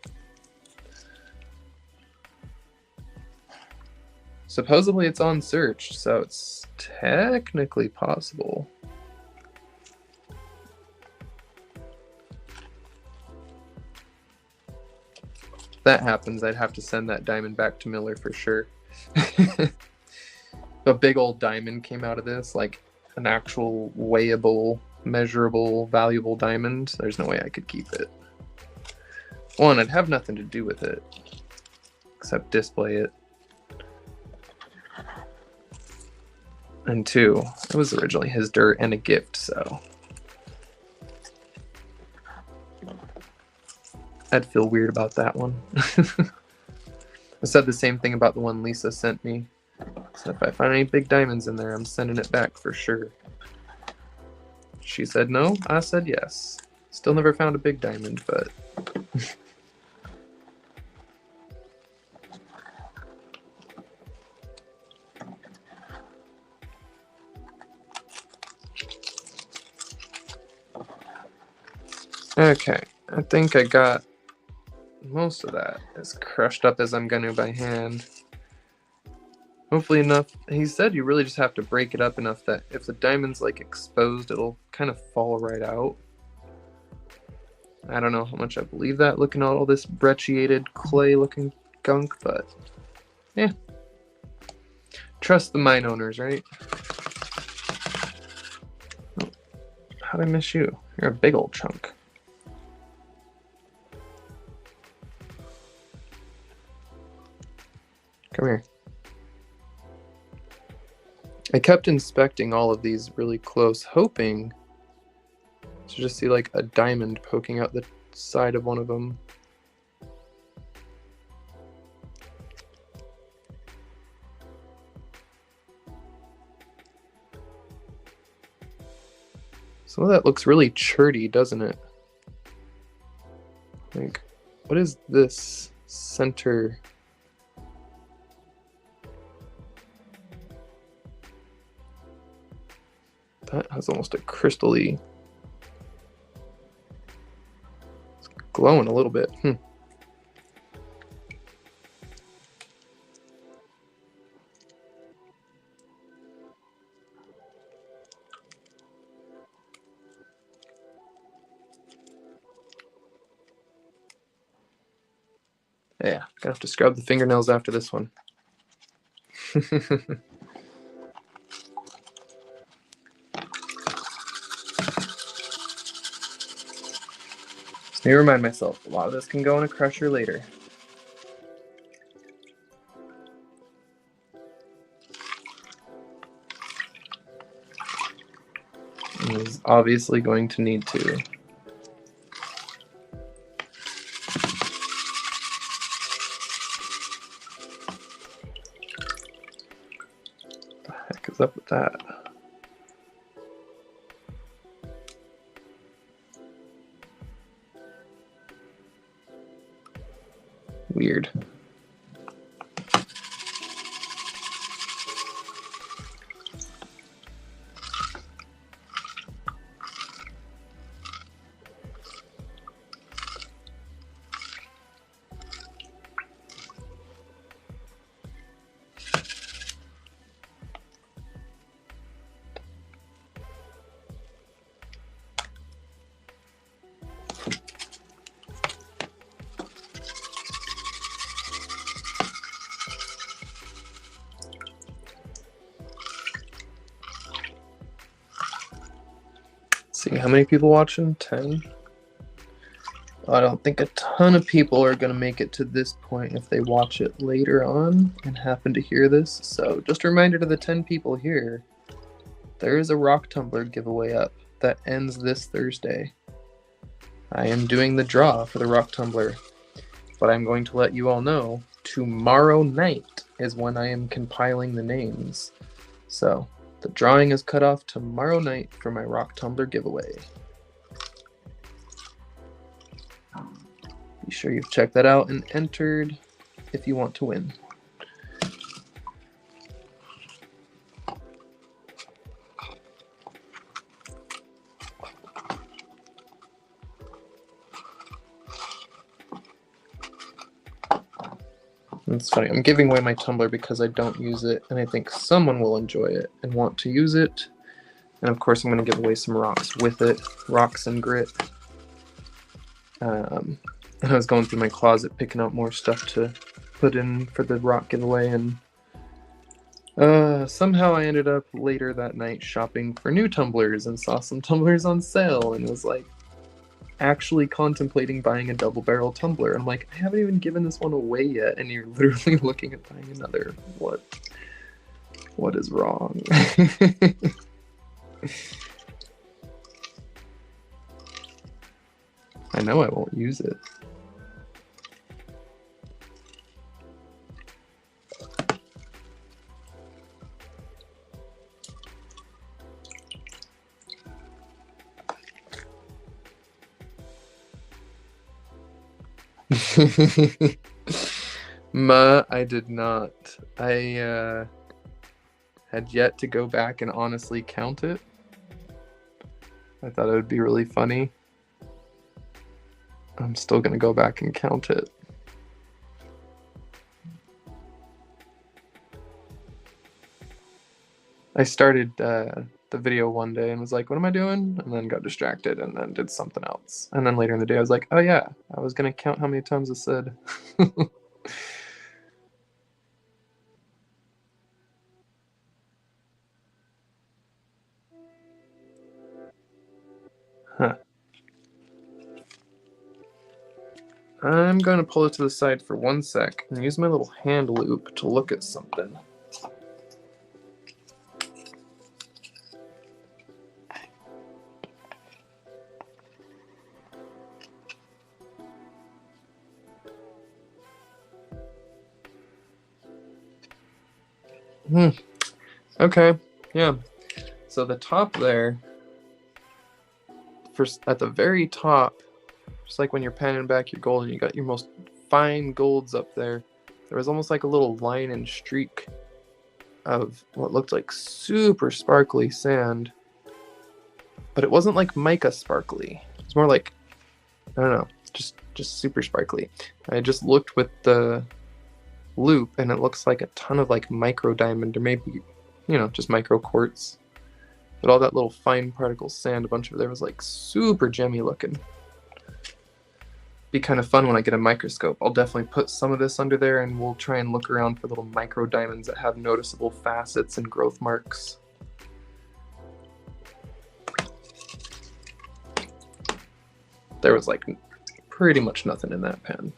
Supposedly it's unsearched, so it's technically possible. If that happens, I'd have to send that diamond back to Miller for sure. A big old diamond came out of this, like an actual weighable, measurable, valuable diamond. There's no way I could keep it. One, I'd have nothing to do with it except display it. And two, it was originally his dirt and a gift, so I'd feel weird about that one. I said the same thing about the one Lisa sent me. So if I find any big diamonds in there, I'm sending it back for sure. She said no, I said yes. Still never found a big diamond, but... Okay, I think I got most of that as crushed up as I'm gonna by hand. Hopefully enough. He said you really just have to break it up enough that if the diamond's like exposed, it'll kind of fall right out. I don't know how much I believe that looking at all this brecciated clay looking gunk, but yeah. Trust the mine owners, right? Oh, how'd I miss you? You're a big old chunk. Come here. I kept inspecting all of these really close, hoping to just see like a diamond poking out the side of one of them. Some of that looks really cherty, doesn't it? Like, what is this center? That has almost a crystally... It's glowing a little bit. Yeah, gonna have to scrub the fingernails after this one. Let me remind myself, a lot of this can go in a crusher later. And is obviously going to need to. What the heck is up with that? Weird. See how many people watching? 10. I don't think a ton of people are going to make it to this point if they watch it later on and happen to hear this. So just a reminder to the 10 people here, there is a rock tumbler giveaway up that ends this Thursday. I am doing the draw for the rock tumbler, but I'm going to let you all know tomorrow night is when I am compiling the names. So the drawing is cut off tomorrow night for my rock tumbler giveaway. Be sure you've checked that out and entered if you want to win. It's funny, I'm giving away my tumbler because I don't use it, and I think someone will enjoy it and want to use it. And of course, I'm going to give away some rocks with it, rocks and grit. And I was going through my closet picking out more stuff to put in for the rock giveaway, and somehow I ended up later that night shopping for new tumblers and saw some tumblers on sale and was like actually contemplating buying a double barrel tumbler. I'm like, I haven't even given this one away yet, and you're literally looking at buying another. What is wrong? I know I won't use it. I did not. I had yet to go back and honestly count it. I thought it would be really funny. I'm still gonna go back and count it. I started the video one day and was like, what am I doing? And then got distracted and then did something else. And then later in the day I was like, oh yeah, I was gonna count how many times I said. Huh. I'm going to pull it to the side for 1 sec and use my little hand loop to look at something. Okay, yeah. So the top there, first at the very top, just like when you're panning back your gold and you got your most fine golds up there, there was almost like a little line and streak of what looked like super sparkly sand, but it wasn't like mica sparkly. It's more like, I don't know, just super sparkly. I just looked with the loop and it looks like a ton of like micro diamond, or maybe, you know, just micro quartz. But all that little fine particle sand, a bunch of there was like super gemmy looking. Be kind of fun when I get a microscope. I'll definitely put some of this under there and we'll try and look around for little micro diamonds that have noticeable facets and growth marks. There was like pretty much nothing in that pen.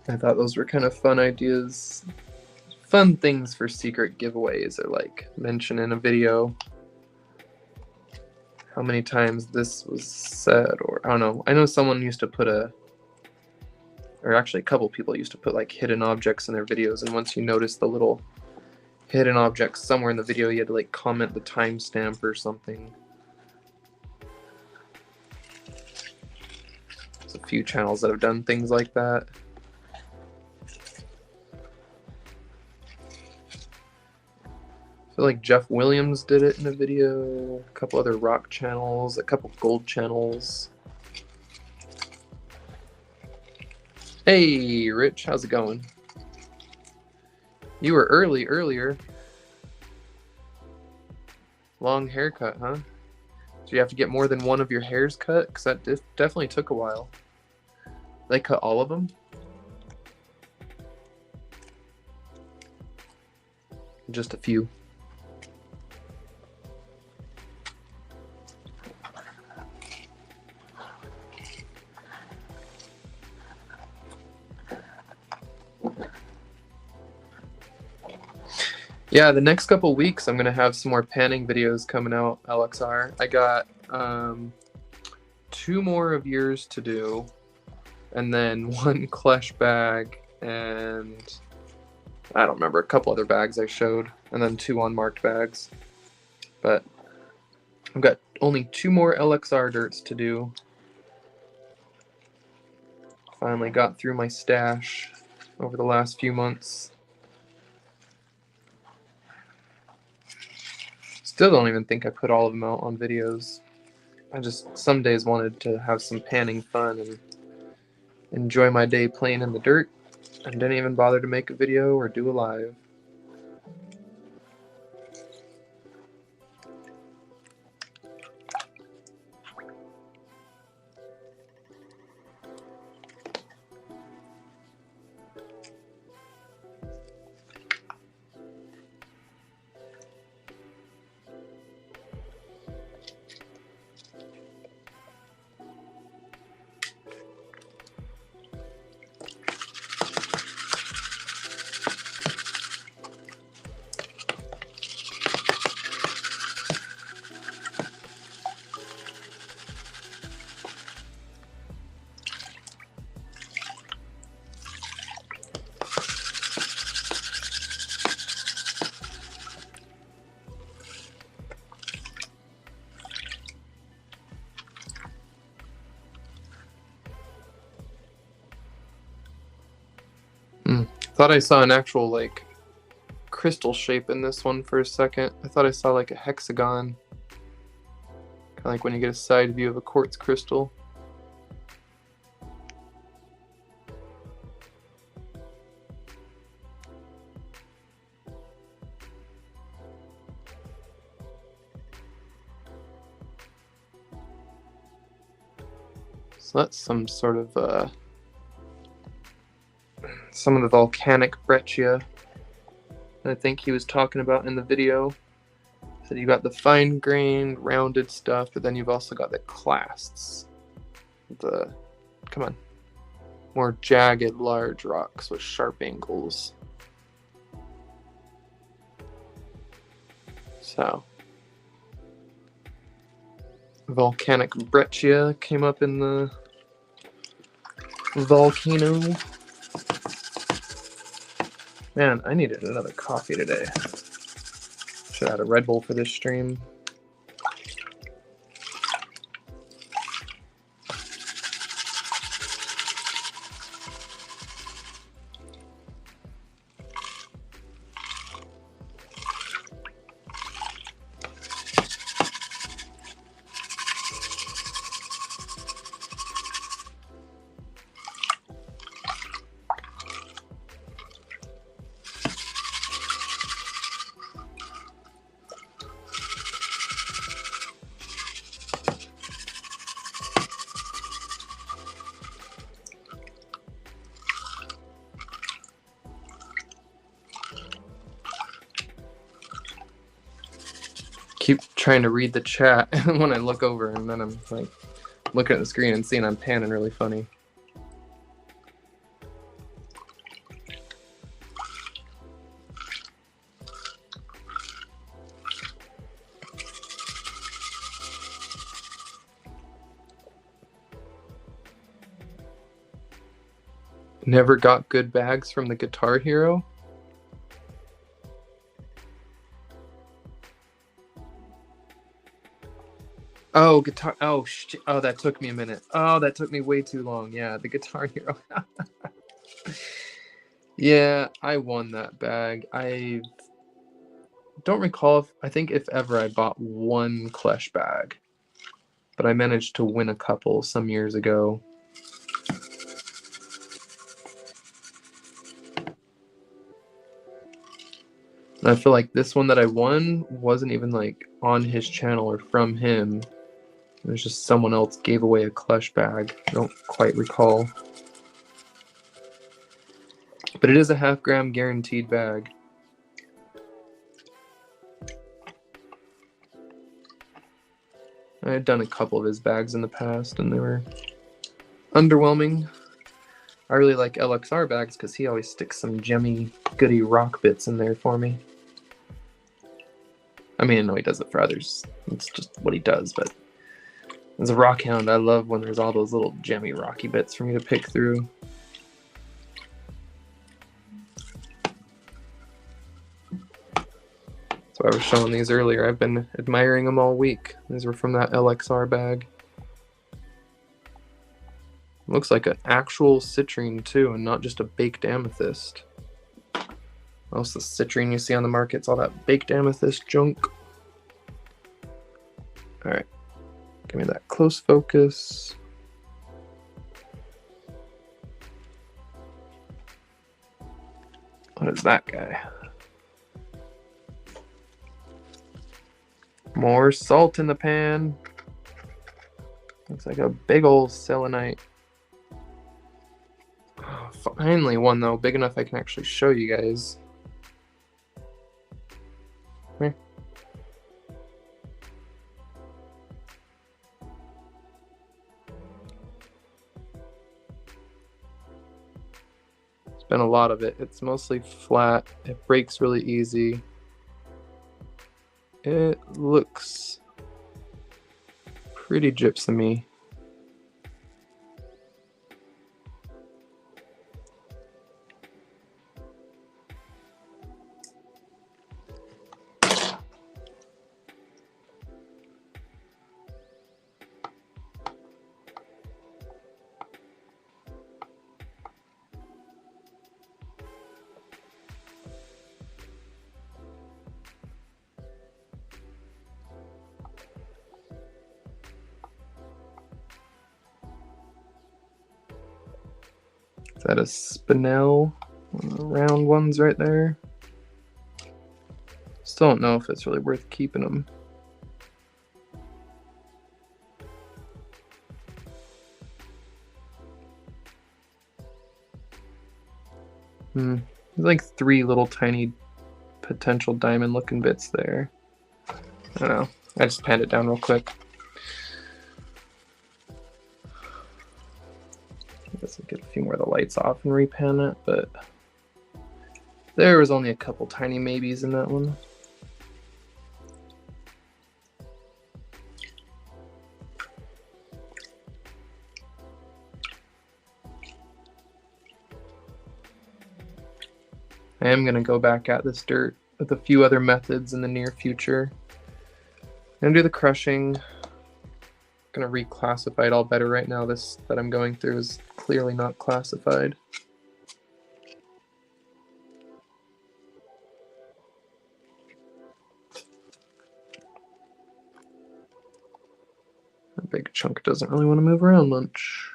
I thought those were kind of fun ideas. Fun things for secret giveaways, or like mention in a video how many times this was said, or I don't know. I know someone used to put or actually a couple people used to put like hidden objects in their videos, and once you notice the little hidden object somewhere in the video, you had to like comment the timestamp or something. There's a few channels that have done things like that. I feel like Jeff Williams did it in a video, a couple other rock channels, a couple gold channels. Hey, Rich, how's it going? You were early earlier. Long haircut, huh? So you have to get more than one of your hairs cut? Because that definitely took a while. They cut all of them? Just a few. Yeah, the next couple weeks I'm going to have some more panning videos coming out, LXR. I got 2 more of yours to do, and then 1 Klesh bag, and I don't remember, a couple other bags I showed, and then 2 unmarked bags. But I've got only 2 more LXR dirts to do. Finally got through my stash over the last few months. Still don't even think I put all of them out on videos. I just some days wanted to have some panning fun and enjoy my day playing in the dirt, and didn't even bother to make a video or do a live. Thought I saw an actual like crystal shape in this one for a second. I thought I saw like a hexagon, kind of like when you get a side view of a quartz crystal. So that's some sort of some of the volcanic breccia that I think he was talking about in the video. So you got the fine-grained, rounded stuff, but then you've also got the clasts. Come on, more jagged, large rocks with sharp angles. So, volcanic breccia came up in the volcano. Man, I needed another coffee today. Should have had a Red Bull for this stream. Keep trying to read the chat when I look over, and then I'm like looking at the screen and seeing I'm panning really funny. Never got good bags from the Guitar Hero? Oh, guitar. Oh, shit. Oh, that took me a minute. Oh, that took me way too long. Yeah, the Guitar Hero. Yeah, I won that bag. I don't recall if, I think if ever I bought 1 Klesh bag, but I managed to win a couple some years ago. And I feel like this one that I won wasn't even like on his channel or from him. It was just someone else gave away a Klesh bag. I don't quite recall. But it is a 0.5 gram guaranteed bag. I had done a couple of his bags in the past and they were underwhelming. I really like LXR bags because he always sticks some gemmy, goody rock bits in there for me. I mean, I know he does it for others. It's just what he does, but As a rock hound, I love when there's all those little gemmy rocky bits for me to pick through. So I was showing these earlier. I've been admiring them all week. These were from that LXR bag. Looks like an actual citrine too, and not just a baked amethyst. Most of the citrine you see on the market, it's all that baked amethyst junk. All right, give me that close focus. What is that guy? More salt in the pan. Looks like a big old selenite. Oh, finally one though, big enough I can actually show you guys. Here. It's been a lot of it. It's mostly flat. It breaks really easy. It looks pretty gypsum-y. Is that a spinel? One of the round ones right there. Still don't know if it's really worth keeping them. There's like 3 little tiny potential diamond looking bits there. I don't know. I just panned it down real quick. I guess I'll get a few more of the lights off and repan it, but there was only a couple tiny maybes in that one. I am going to go back at this dirt with a few other methods in the near future. I'm going to do the crushing. I'm going to reclassify it all better right now. This that I'm going through is clearly not classified. A big chunk doesn't really want to move around much.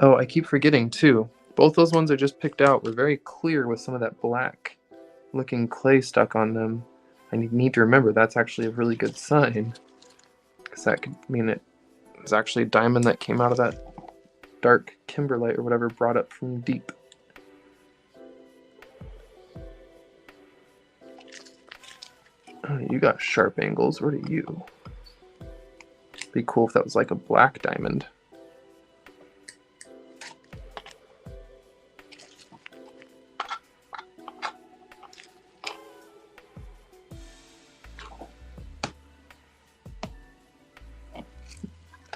Oh, I keep forgetting too. Both those ones I just picked out were very clear with some of that black looking clay stuck on them. I need to remember that's actually a really good sign, because that could mean it was actually a diamond that came out of that dark kimberlite or whatever brought up from deep. Oh, you got sharp angles. What are you? Be cool if that was like a black diamond.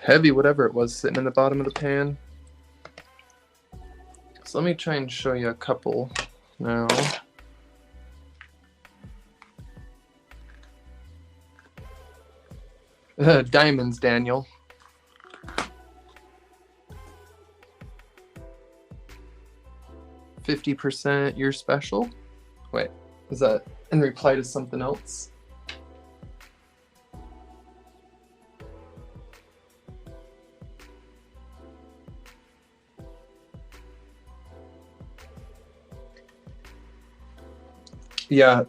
Heavy whatever it was sitting in the bottom of the pan. So let me try and show you a couple now. Diamonds, Daniel. "50% you're special?" Wait, is that in reply to something else? Yeah,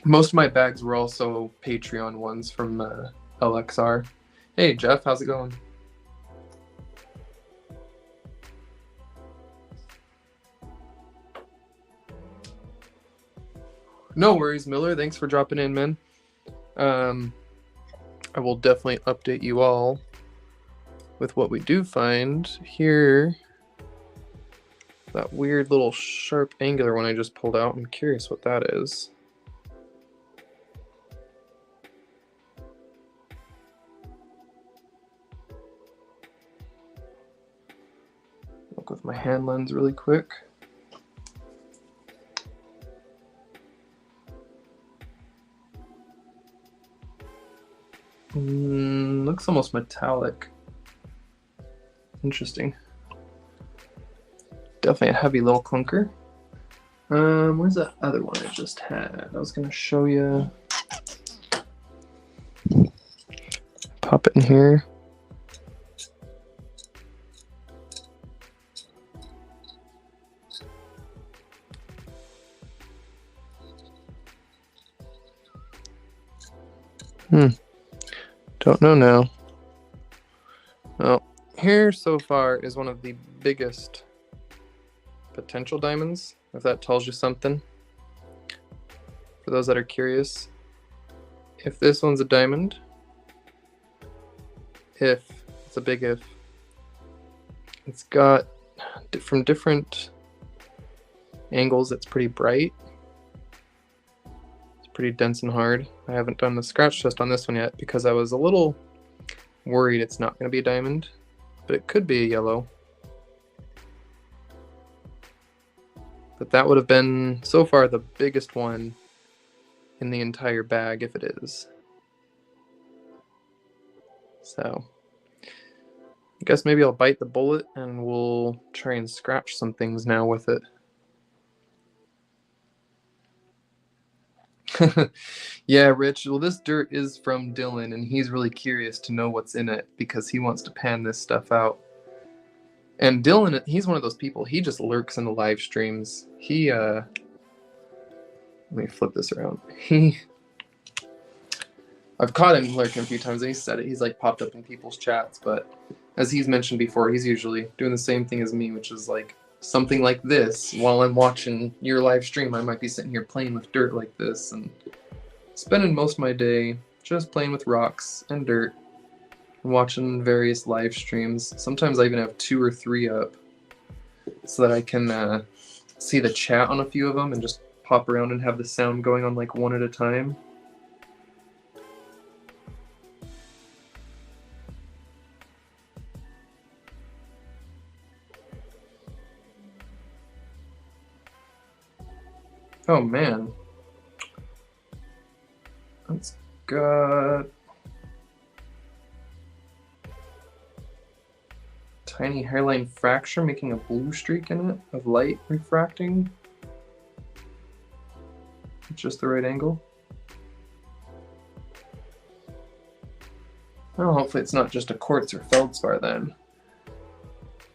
most of my bags were also Patreon ones from LXR. Hey Jeff, how's it going? No worries, Miller. Thanks for dropping in, man. I will definitely update you all with what we do find here. That weird little sharp angular one I just pulled out. I'm curious what that is. Look with my hand lens really quick. Looks almost metallic. Interesting. Definitely a heavy little clunker. Where's that other one I just had? I was gonna show you. Pop it in here. Don't know now. Well, here so far is one of the biggest potential diamonds, if that tells you something. For those that are curious, if this one's a diamond, if, it's a big if, it's got, from different angles, it's pretty bright. Pretty dense and hard. I haven't done the scratch test on this one yet because I was a little worried it's not going to be a diamond, but it could be a yellow. But that would have been, so far, the biggest one in the entire bag if it is. So, I guess maybe I'll bite the bullet and we'll try and scratch some things now with it. Yeah, Rich. Well, this dirt is from Dylan, and he's really curious to know what's in it because he wants to pan this stuff out. And Dylan, he's one of those people. He just lurks in the live streams. Let me flip this around. I've caught him lurking a few times, and he said it. He's like popped up in people's chats, but as he's mentioned before, he's usually doing the same thing as me, which is like something like this. While I'm watching your live stream, I might be sitting here playing with dirt like this and spending most of my day just playing with rocks and dirt and watching various live streams. Sometimes I even have 2 or 3 up so that I can see the chat on a few of them and just pop around and have the sound going on like one at a time. Oh man, that's got tiny hairline fracture making a blue streak in it of light refracting. Just the right angle. Well, hopefully it's not just a quartz or feldspar then.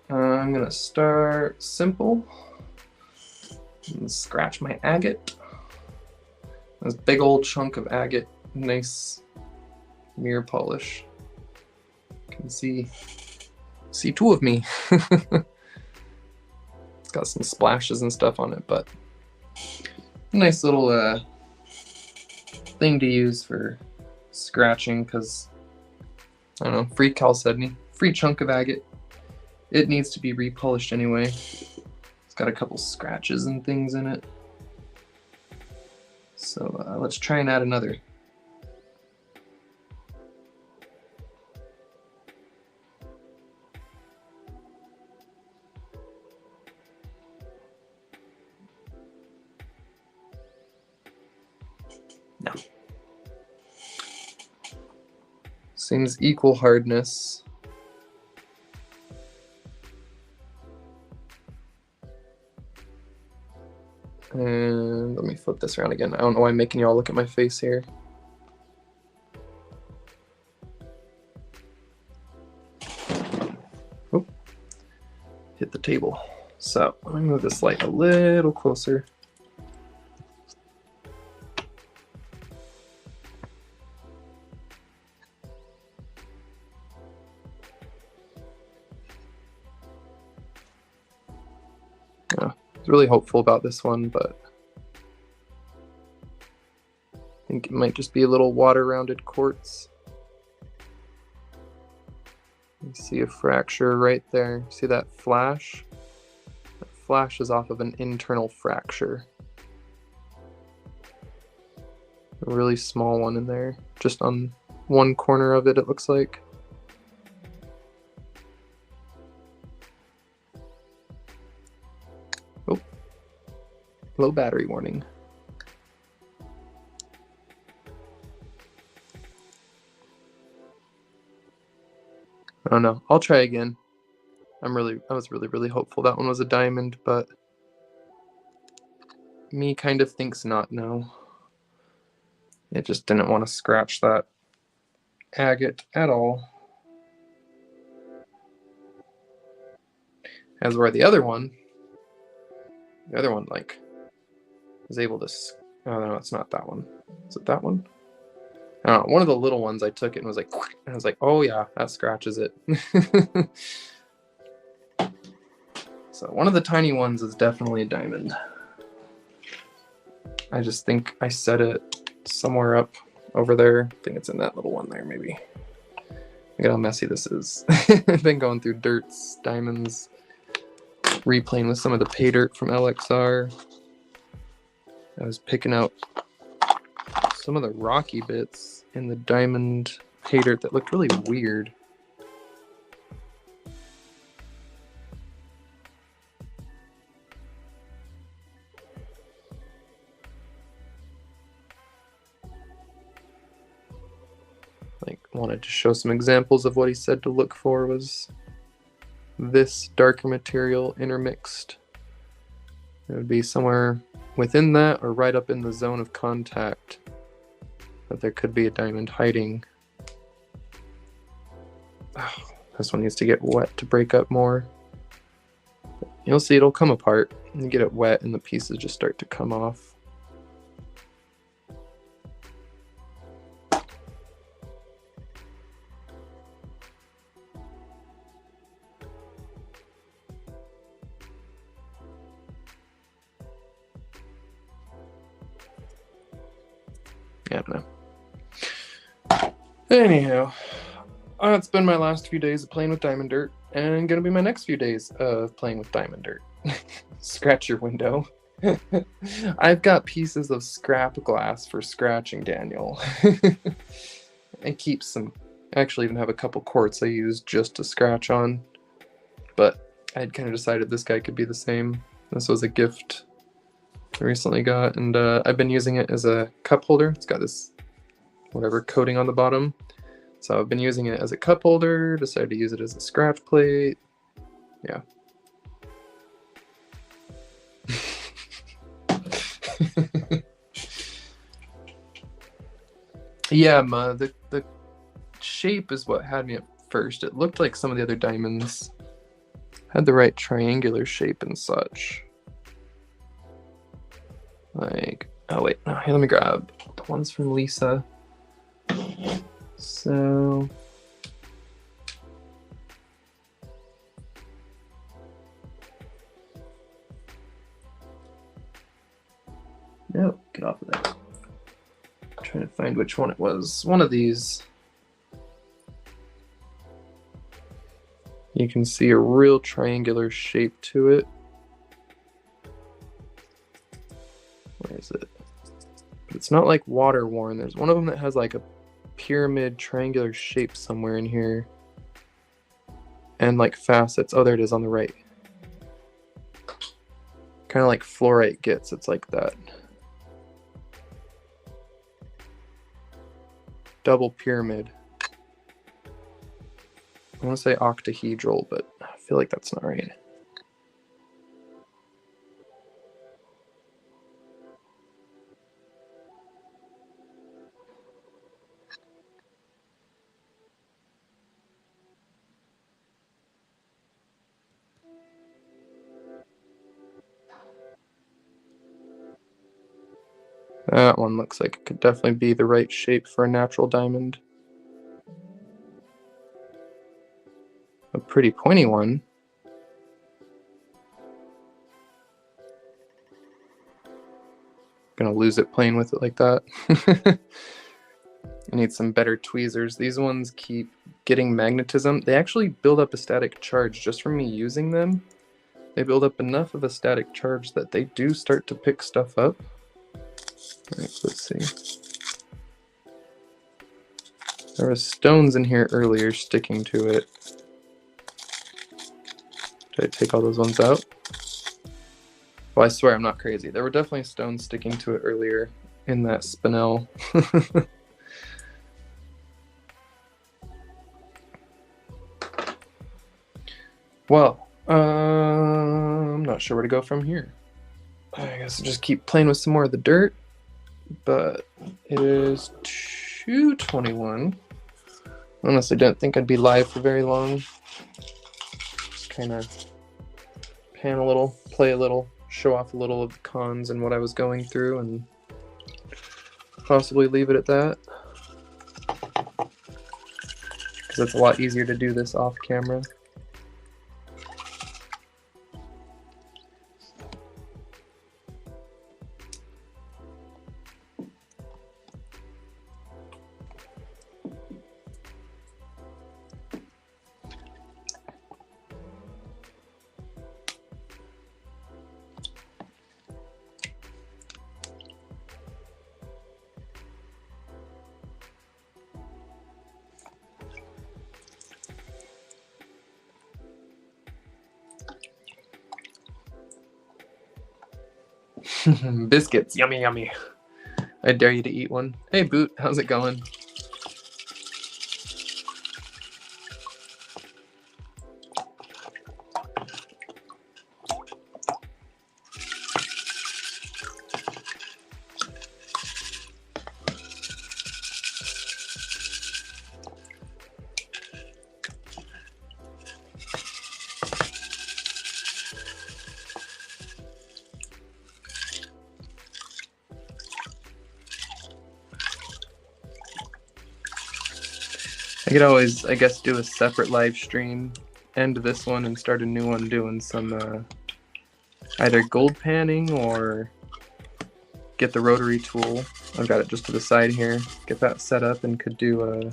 I'm gonna start simple. And scratch my agate. This big old chunk of agate, nice mirror polish. You can see 2 of me. It's got some splashes and stuff on it, but nice little thing to use for scratching because, I don't know, free chalcedony, free chunk of agate. It needs to be repolished anyway. It's got a couple scratches and things in it. So let's try and add another. No. Seems equal hardness. And let me flip this around again. I don't know why I'm making y'all look at my face here. Oh, hit the table. So let me move this light a little closer. Yeah, I was really hopeful about this one, but I think it might just be a little water-rounded quartz. You see a fracture right there. See that flash? That flash is off of an internal fracture. A really small one in there, just on one corner of it, it looks like. Oh, low battery warning. I don't know. I'll try again. I was really hopeful that one was a diamond, but me kind of thinks not, no. It just didn't want to scratch that agate at all. As where the other one like was able to. Oh no, it's not that one. Is it that one? I don't know. One of the little ones, I took it and was like, and I was like, oh yeah, that scratches it. So one of the tiny ones is definitely a diamond. I just think I set it somewhere up over there. I think it's in that little one there, maybe. Look at how messy this is. I've been going through dirts, diamonds, replaying with some of the Paydirt from LXR. I was picking out some of the rocky bits in the diamond Paydirt that looked really weird. Like, wanted to show some examples of what he said to look for was this darker material intermixed. It would be somewhere within that or right up in the zone of contact that there could be a diamond hiding. Oh, this one needs to get wet to break up more. You'll see it'll come apart. You get it wet and the pieces just start to come off. Yeah, I don't know. Anyhow, it's been my last few days of playing with diamond dirt, and gonna be my next few days of playing with diamond dirt. Scratch your window. I've got pieces of scrap glass for scratching, Daniel. I keep some. I actually even have a couple quartz I use just to scratch on, but I'd kind of decided this guy could be the same. This was a gift I recently got, and I've been using it as a cup holder. It's got this whatever coating on the bottom, so I've been using it as a cup holder. Decided to use it as a scratch plate. Yeah. Yeah, the shape is what had me at first. It looked like some of the other diamonds had the right triangular shape and such. Like, oh wait, no, here, let me grab the ones from Lisa. So, no, get off of that. I'm trying to find which one it was. One of these. You can see a real triangular shape to it. Where is it? But it's not like water worn. There's one of them that has like a pyramid triangular shape somewhere in here. And like facets. Oh, there it is on the right. Kind of like fluorite gets. It's like that. Double pyramid. I want to say octahedral, but I feel like that's not right. That one looks like it could definitely be the right shape for a natural diamond. A pretty pointy one. Gonna lose it playing with it like that. I need some better tweezers. These ones keep getting magnetism. They actually build up a static charge just from me using them. They build up enough of a static charge that they do start to pick stuff up. All right, let's see. There were stones in here earlier sticking to it. Did I take all those ones out? Well, I swear I'm not crazy. There were definitely stones sticking to it earlier in that spinel. Well, I'm not sure where to go from here. I guess I'll just keep playing with some more of the dirt, but it is 2:21. Honestly, don't think I'd be live for very long. Just kind of pan a little, play a little, show off a little of the cons and what I was going through, and possibly leave it at that. Because it's a lot easier to do this off camera. Biscuits, yummy, yummy. I dare you to eat one. Hey, Boot, how's it going? I could always, I guess, do a separate live stream, end this one, and start a new one doing some either gold panning or get the rotary tool. I've got it just to the side here. Get that set up and could do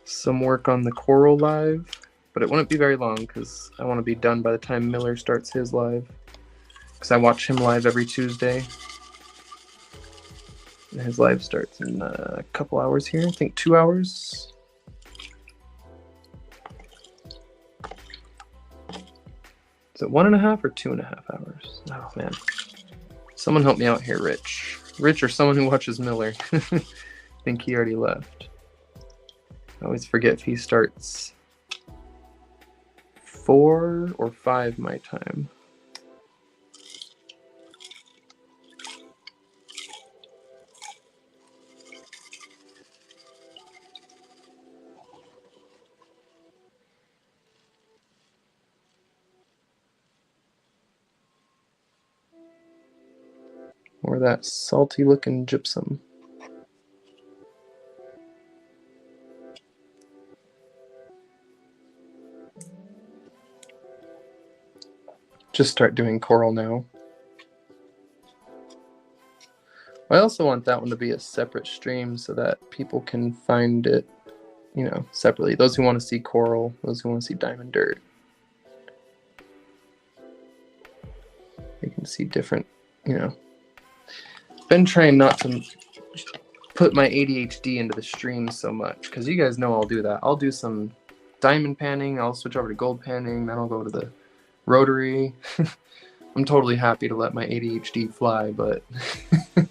some work on the coral live, but it wouldn't be very long because I want to be done by the time Miller starts his live, because I watch him live every Tuesday. And his live starts in a couple hours here. I think 2 hours. Is it 1.5 or 2.5 hours? Oh man. Someone help me out here, Rich. Rich or someone who watches Miller. I think he already left. I always forget if he starts 4 or 5 my time. Or that salty looking gypsum. Just start doing coral now. I also want that one to be a separate stream so that people can find it, you know, separately. Those who want to see coral, those who want to see diamond dirt. They can see different, you know. Been trying not to put my ADHD into the stream so much, because you guys know I'll do that. I'll do some diamond panning, I'll switch over to gold panning, then I'll go to the rotary. I'm totally happy to let my ADHD fly, but I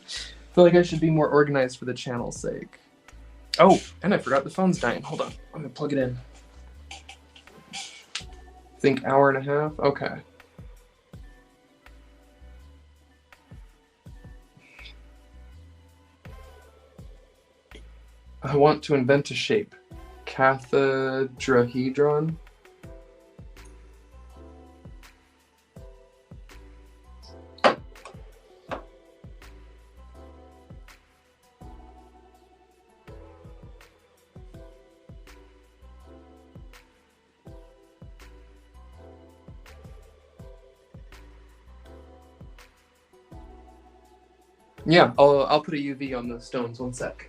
feel like I should be more organized for the channel's sake. Oh, and I forgot the phone's dying. Hold on, I'm gonna plug it in. I think 1.5 hours. Okay. I want to invent a shape. Cathedrahedron. Yeah, I'll put a UV on the stones. 1 sec.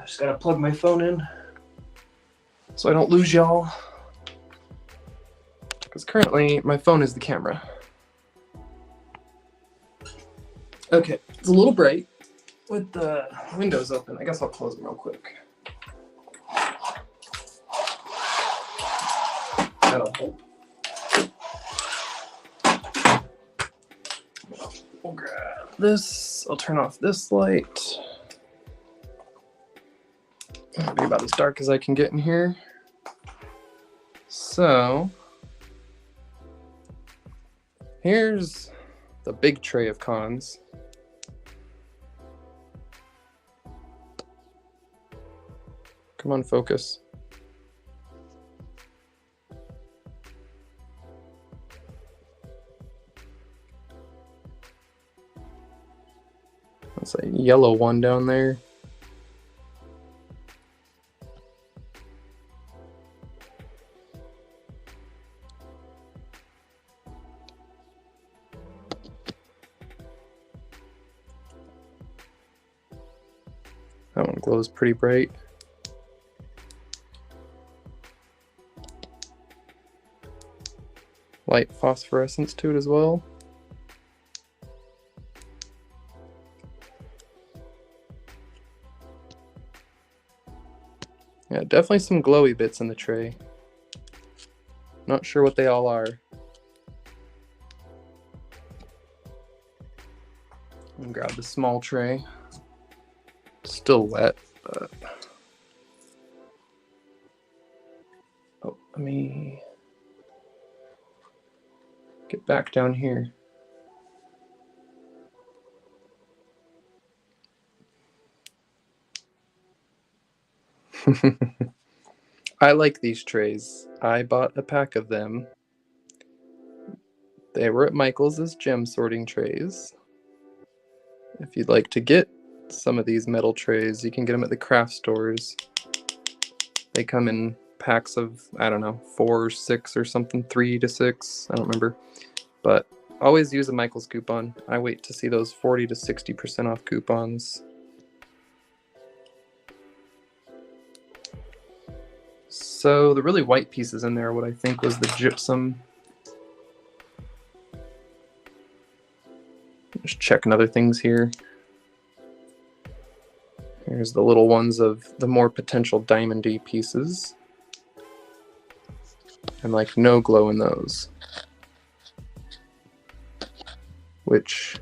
Just gotta plug my phone in so I don't lose y'all. Because currently my phone is the camera. Okay, it's a little bright with the windows open. I guess I'll close them real quick. That'll help. We'll grab this. I'll turn off this light. It'll be about as dark as I can get in here. So, here's the big tray of cons. Come on, focus. That's a yellow one down there. That one glows pretty bright. Light phosphorescence to it as well. Yeah, definitely some glowy bits in the tray. Not sure what they all are. And grab the small tray. Still wet, but oh, let me get back down here. I like these trays. I bought a pack of them. They were at Michael's as gem sorting trays. If you'd like to get some of these metal trays, you can get them at the craft stores. They come in packs of, I don't know, 4 or 6 or something, 3 to 6, I don't remember. But always use a Michael's coupon. I wait to see those 40 to 60% off coupons. So the really white pieces in there are what I think was the gypsum. Just checking other things here. Here's the little ones of the more potential diamondy pieces. And like no glow in those. Which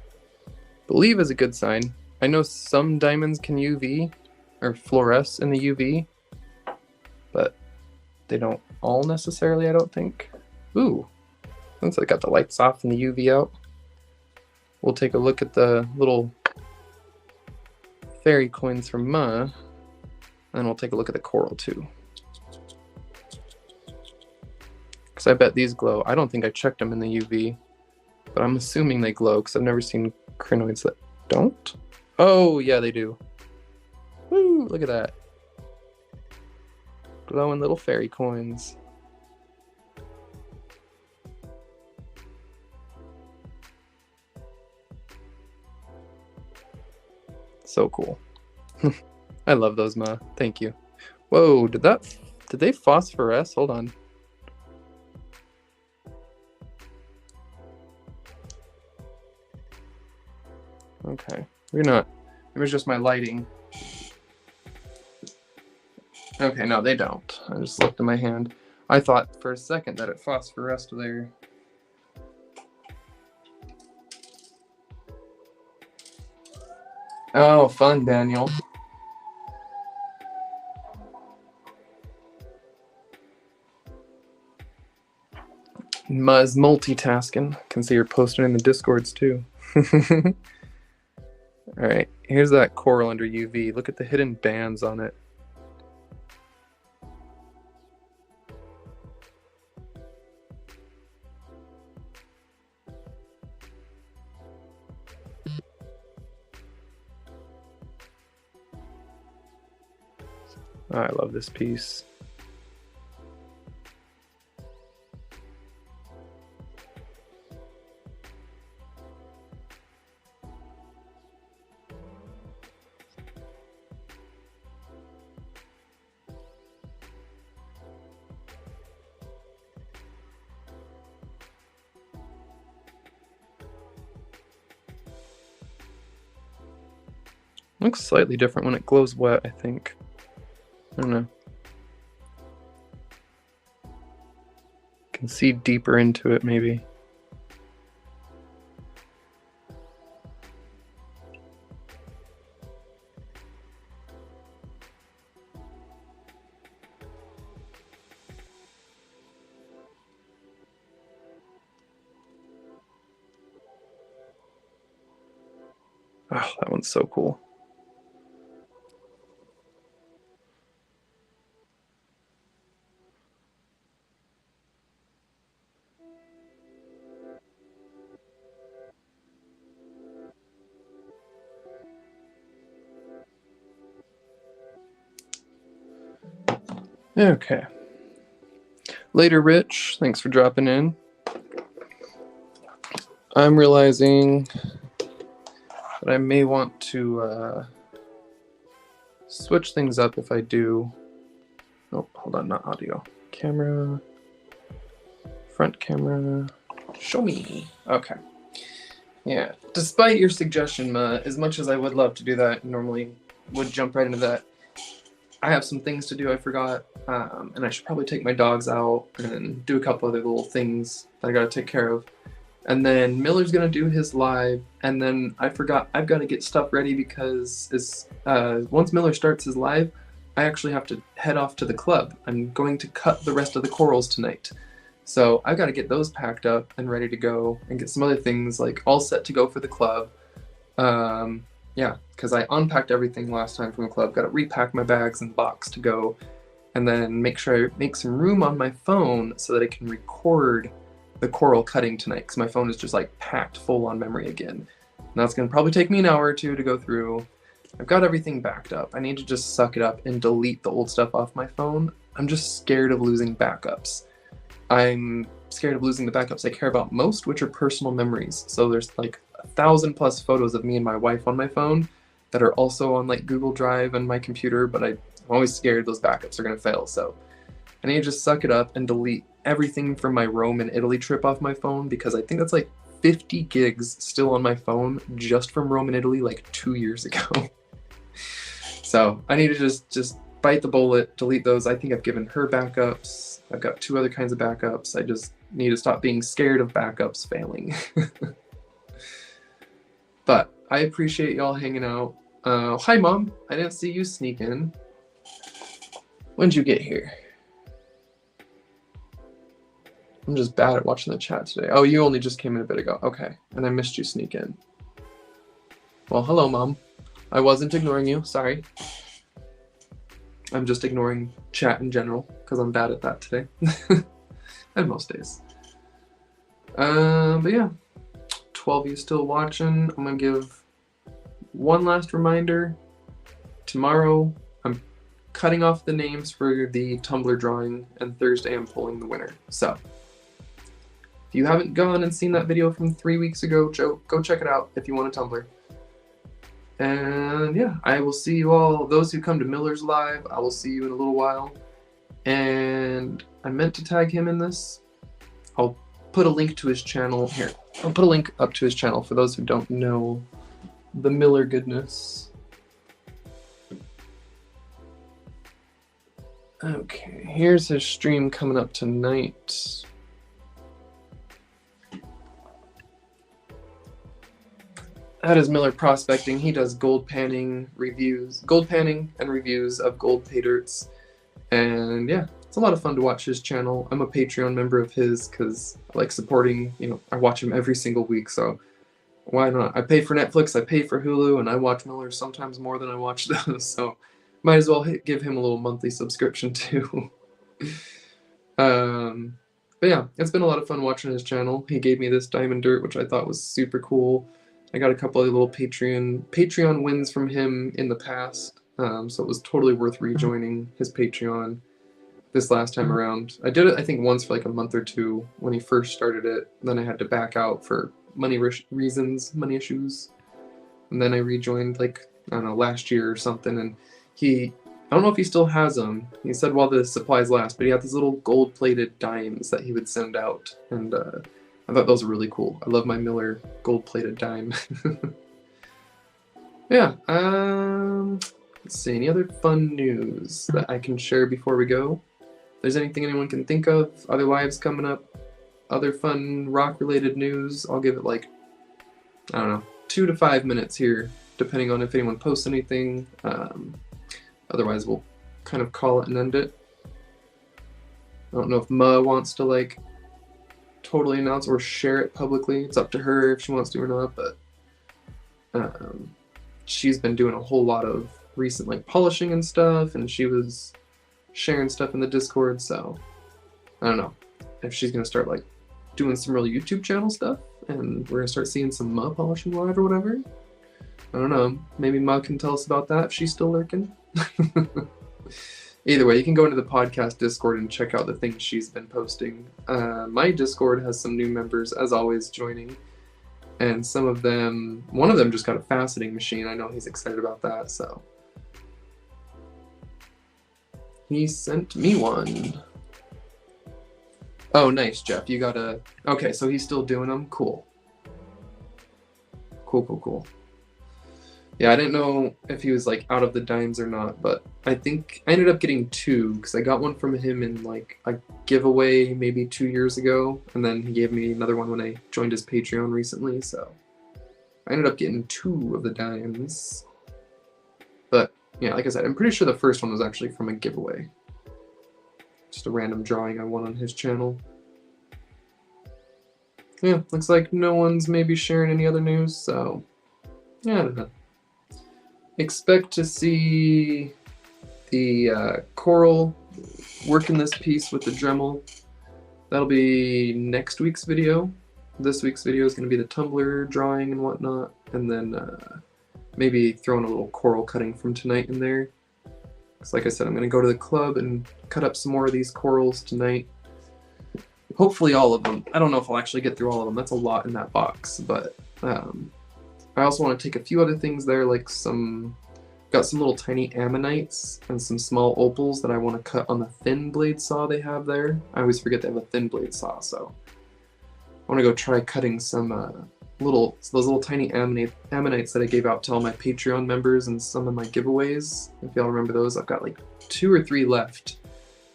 I believe is a good sign. I know some diamonds can UV or fluoresce in the UV, but they don't all necessarily, I don't think. Ooh, since I got the lights off and the UV out, we'll take a look at the little fairy coins from Ma, and then we'll take a look at the coral too. Because I bet these glow. I don't think I checked them in the UV, but I'm assuming they glow because I've never seen crinoids that don't. Oh, yeah, they do. Woo, look at that. Glowing little fairy coins. So cool. I love those, Ma. Thank you. Whoa, did they phosphoresce? Hold on. Okay, maybe not. It was just my lighting. Okay, no, they don't. I just looked at my hand. I thought for a second that it phosphoresced there. Oh, fun, Daniel. Ma's multitasking. Can see you're posting in the Discords too. Alright, here's that coral under UV. Look at the hidden bands on it. Oh, I love this piece. Looks slightly different when it glows wet, I think. I don't know. Can see deeper into it, maybe. Oh, that one's so cool. Okay. Later, Rich. Thanks for dropping in. I'm realizing that I may want to switch things up if I do. Oh, hold on, not audio. Camera. Front camera. Show me. Okay. Yeah. Despite your suggestion, as much as I would love to do that, normally would jump right into that, I have some things to do I forgot, and I should probably take my dogs out and do a couple other little things that I gotta take care of. And then Miller's gonna do his live, and then I forgot I've got to get stuff ready because once Miller starts his live, I actually have to head off to the club. I'm going to cut the rest of the corals tonight. So I've got to get those packed up and ready to go and get some other things like all set to go for the club. Yeah, because I unpacked everything last time from the club. Got to repack my bags and box to go, and then make sure I make some room on my phone so that I can record the coral cutting tonight, because my phone is just like packed full on memory again. And that's going to probably take me an hour or two to go through. I've got everything backed up. I need to just suck it up and delete the old stuff off my phone. I'm just scared of losing backups. I'm scared of losing the backups I care about most, which are personal memories. So there's like 1,000+ photos of me and my wife on my phone that are also on like Google Drive and my computer, but I'm always scared those backups are going to fail. So I need to just suck it up and delete everything from my Rome and Italy trip off my phone, because I think that's like 50 gigs still on my phone just from Rome and Italy like 2 years ago. So I need to just bite the bullet, delete those. I think I've given her backups. I've got 2 other kinds of backups. I just need to stop being scared of backups failing. But I appreciate y'all hanging out. Hi, Mom. I didn't see you sneak in. When'd you get here? I'm just bad at watching the chat today. Oh, you only just came in a bit ago. Okay, and I missed you sneak in. Well, hello, Mom. I wasn't ignoring you. Sorry. I'm just ignoring chat in general because I'm bad at that today. And most days. But yeah, 12 of you still watching. I'm gonna give one last reminder. Tomorrow, I'm cutting off the names for the Tumblr drawing, and Thursday I'm pulling the winner. So, if you haven't gone and seen that video from 3 weeks ago, go check it out if you want a Tumblr. And yeah, I will see you all, those who come to Miller's Live, I will see you in a little while. And I meant to tag him in this. I'll put a link to his channel here. I'll put a link up to his channel for those who don't know the Miller goodness. Okay, here's his stream coming up tonight. That is Miller Prospecting. He does gold panning and reviews of gold paydirts. And yeah, it's a lot of fun to watch his channel. I'm a Patreon member of his because I like supporting, I watch him every single week, so why not? I pay for Netflix, I pay for Hulu, and I watch Miller sometimes more than I watch those, so might as well give him a little monthly subscription too. But yeah, it's been a lot of fun watching his channel. He gave me this diamond dirt, which I thought was super cool. I got a couple of little Patreon wins from him in the past, so it was totally worth rejoining his Patreon this last time around. I did it, I think, once for like a month or two when he first started it. Then I had to back out for money reasons, money issues. And then I rejoined like, I don't know, last year or something. And I don't know if he still has them. He said while the supplies last, but he had these little gold-plated dimes that he would send out. And I thought those were really cool. I love my Miller gold-plated dime. Yeah. Let's see. Any other fun news that I can share before we go? If there's anything anyone can think of, other lives coming up, other fun rock-related news, I'll give it like, I don't know, 2 to 5 minutes here, depending on if anyone posts anything. Otherwise, we'll kind of call it and end it. I don't know if Ma wants to like totally announce or share it publicly. It's up to her if she wants to or not, but she's been doing a whole lot of recent like polishing and stuff, and she was sharing stuff in the Discord, so I don't know if she's gonna start like doing some real YouTube channel stuff and we're gonna start seeing some Ma polishing live or whatever. I don't know, maybe Ma can tell us about that if she's still lurking. Either way, you can go into the podcast Discord and check out the things she's been posting. My Discord has some new members, as always, joining. And some of them, one of them just got a faceting machine. I know he's excited about that, so. He sent me one. Oh, nice, Jeff. You got a... Okay, so he's still doing them? Cool. Cool. Yeah, I didn't know if he was like out of the dimes or not, but I think I ended up getting 2 because I got one from him in like a giveaway maybe 2 years ago, and then he gave me another one when I joined his Patreon recently, so I ended up getting 2 of the dimes. But yeah, like I said, I'm pretty sure the first one was actually from a giveaway. Just a random drawing I won on his channel. Yeah, looks like no one's maybe sharing any other news, so yeah, I don't know. Expect to see the coral working this piece with the Dremel. That'll be next week's video. This week's video is going to be the tumbler drawing and whatnot, and then maybe throwing a little coral cutting from tonight in there. Because like I said, I'm going to go to the club and cut up some more of these corals tonight. Hopefully all of them. I don't know if I'll actually get through all of them. That's a lot in that box, but I also want to take a few other things there, like got some little tiny ammonites and some small opals that I want to cut on the thin blade saw they have there. I always forget they have a thin blade saw, so I want to go try cutting some those little tiny ammonites that I gave out to all my Patreon members and some of my giveaways. If y'all remember those, I've got like 2 or 3 left,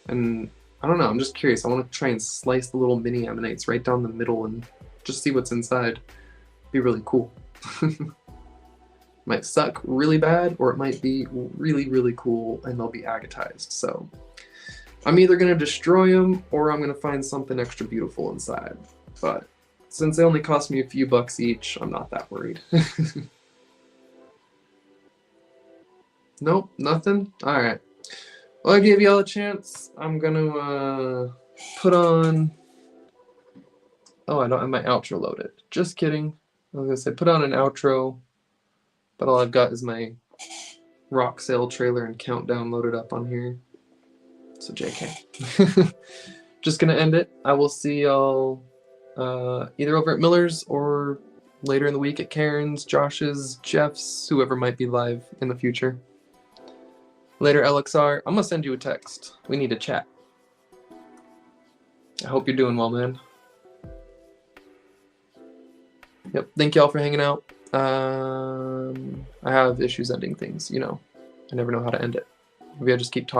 and I don't know, I'm just curious. I want to try and slice the little mini ammonites right down the middle and just see what's inside. Be really cool. Might suck really bad, or it might be really cool and they'll be agatized. So I'm either going to destroy them or I'm going to find something extra beautiful inside. But since they only cost me a few bucks each, I'm not that worried. Nope, nothing? Alright. Well, I gave y'all a chance. I'm going to put on... Oh, I don't have my outro loaded. Just kidding. I was going to say put on an outro. But all I've got is my rock sale trailer and countdown loaded up on here. So JK. Just gonna end it. I will see y'all either over at Miller's or later in the week at Karen's, Josh's, Jeff's, whoever might be live in the future. Later, LXR. I'm gonna send you a text. We need to chat. I hope you're doing well, man. Yep, thank y'all for hanging out. I have issues ending things, you know. I never know how to end it. Maybe I just keep talking.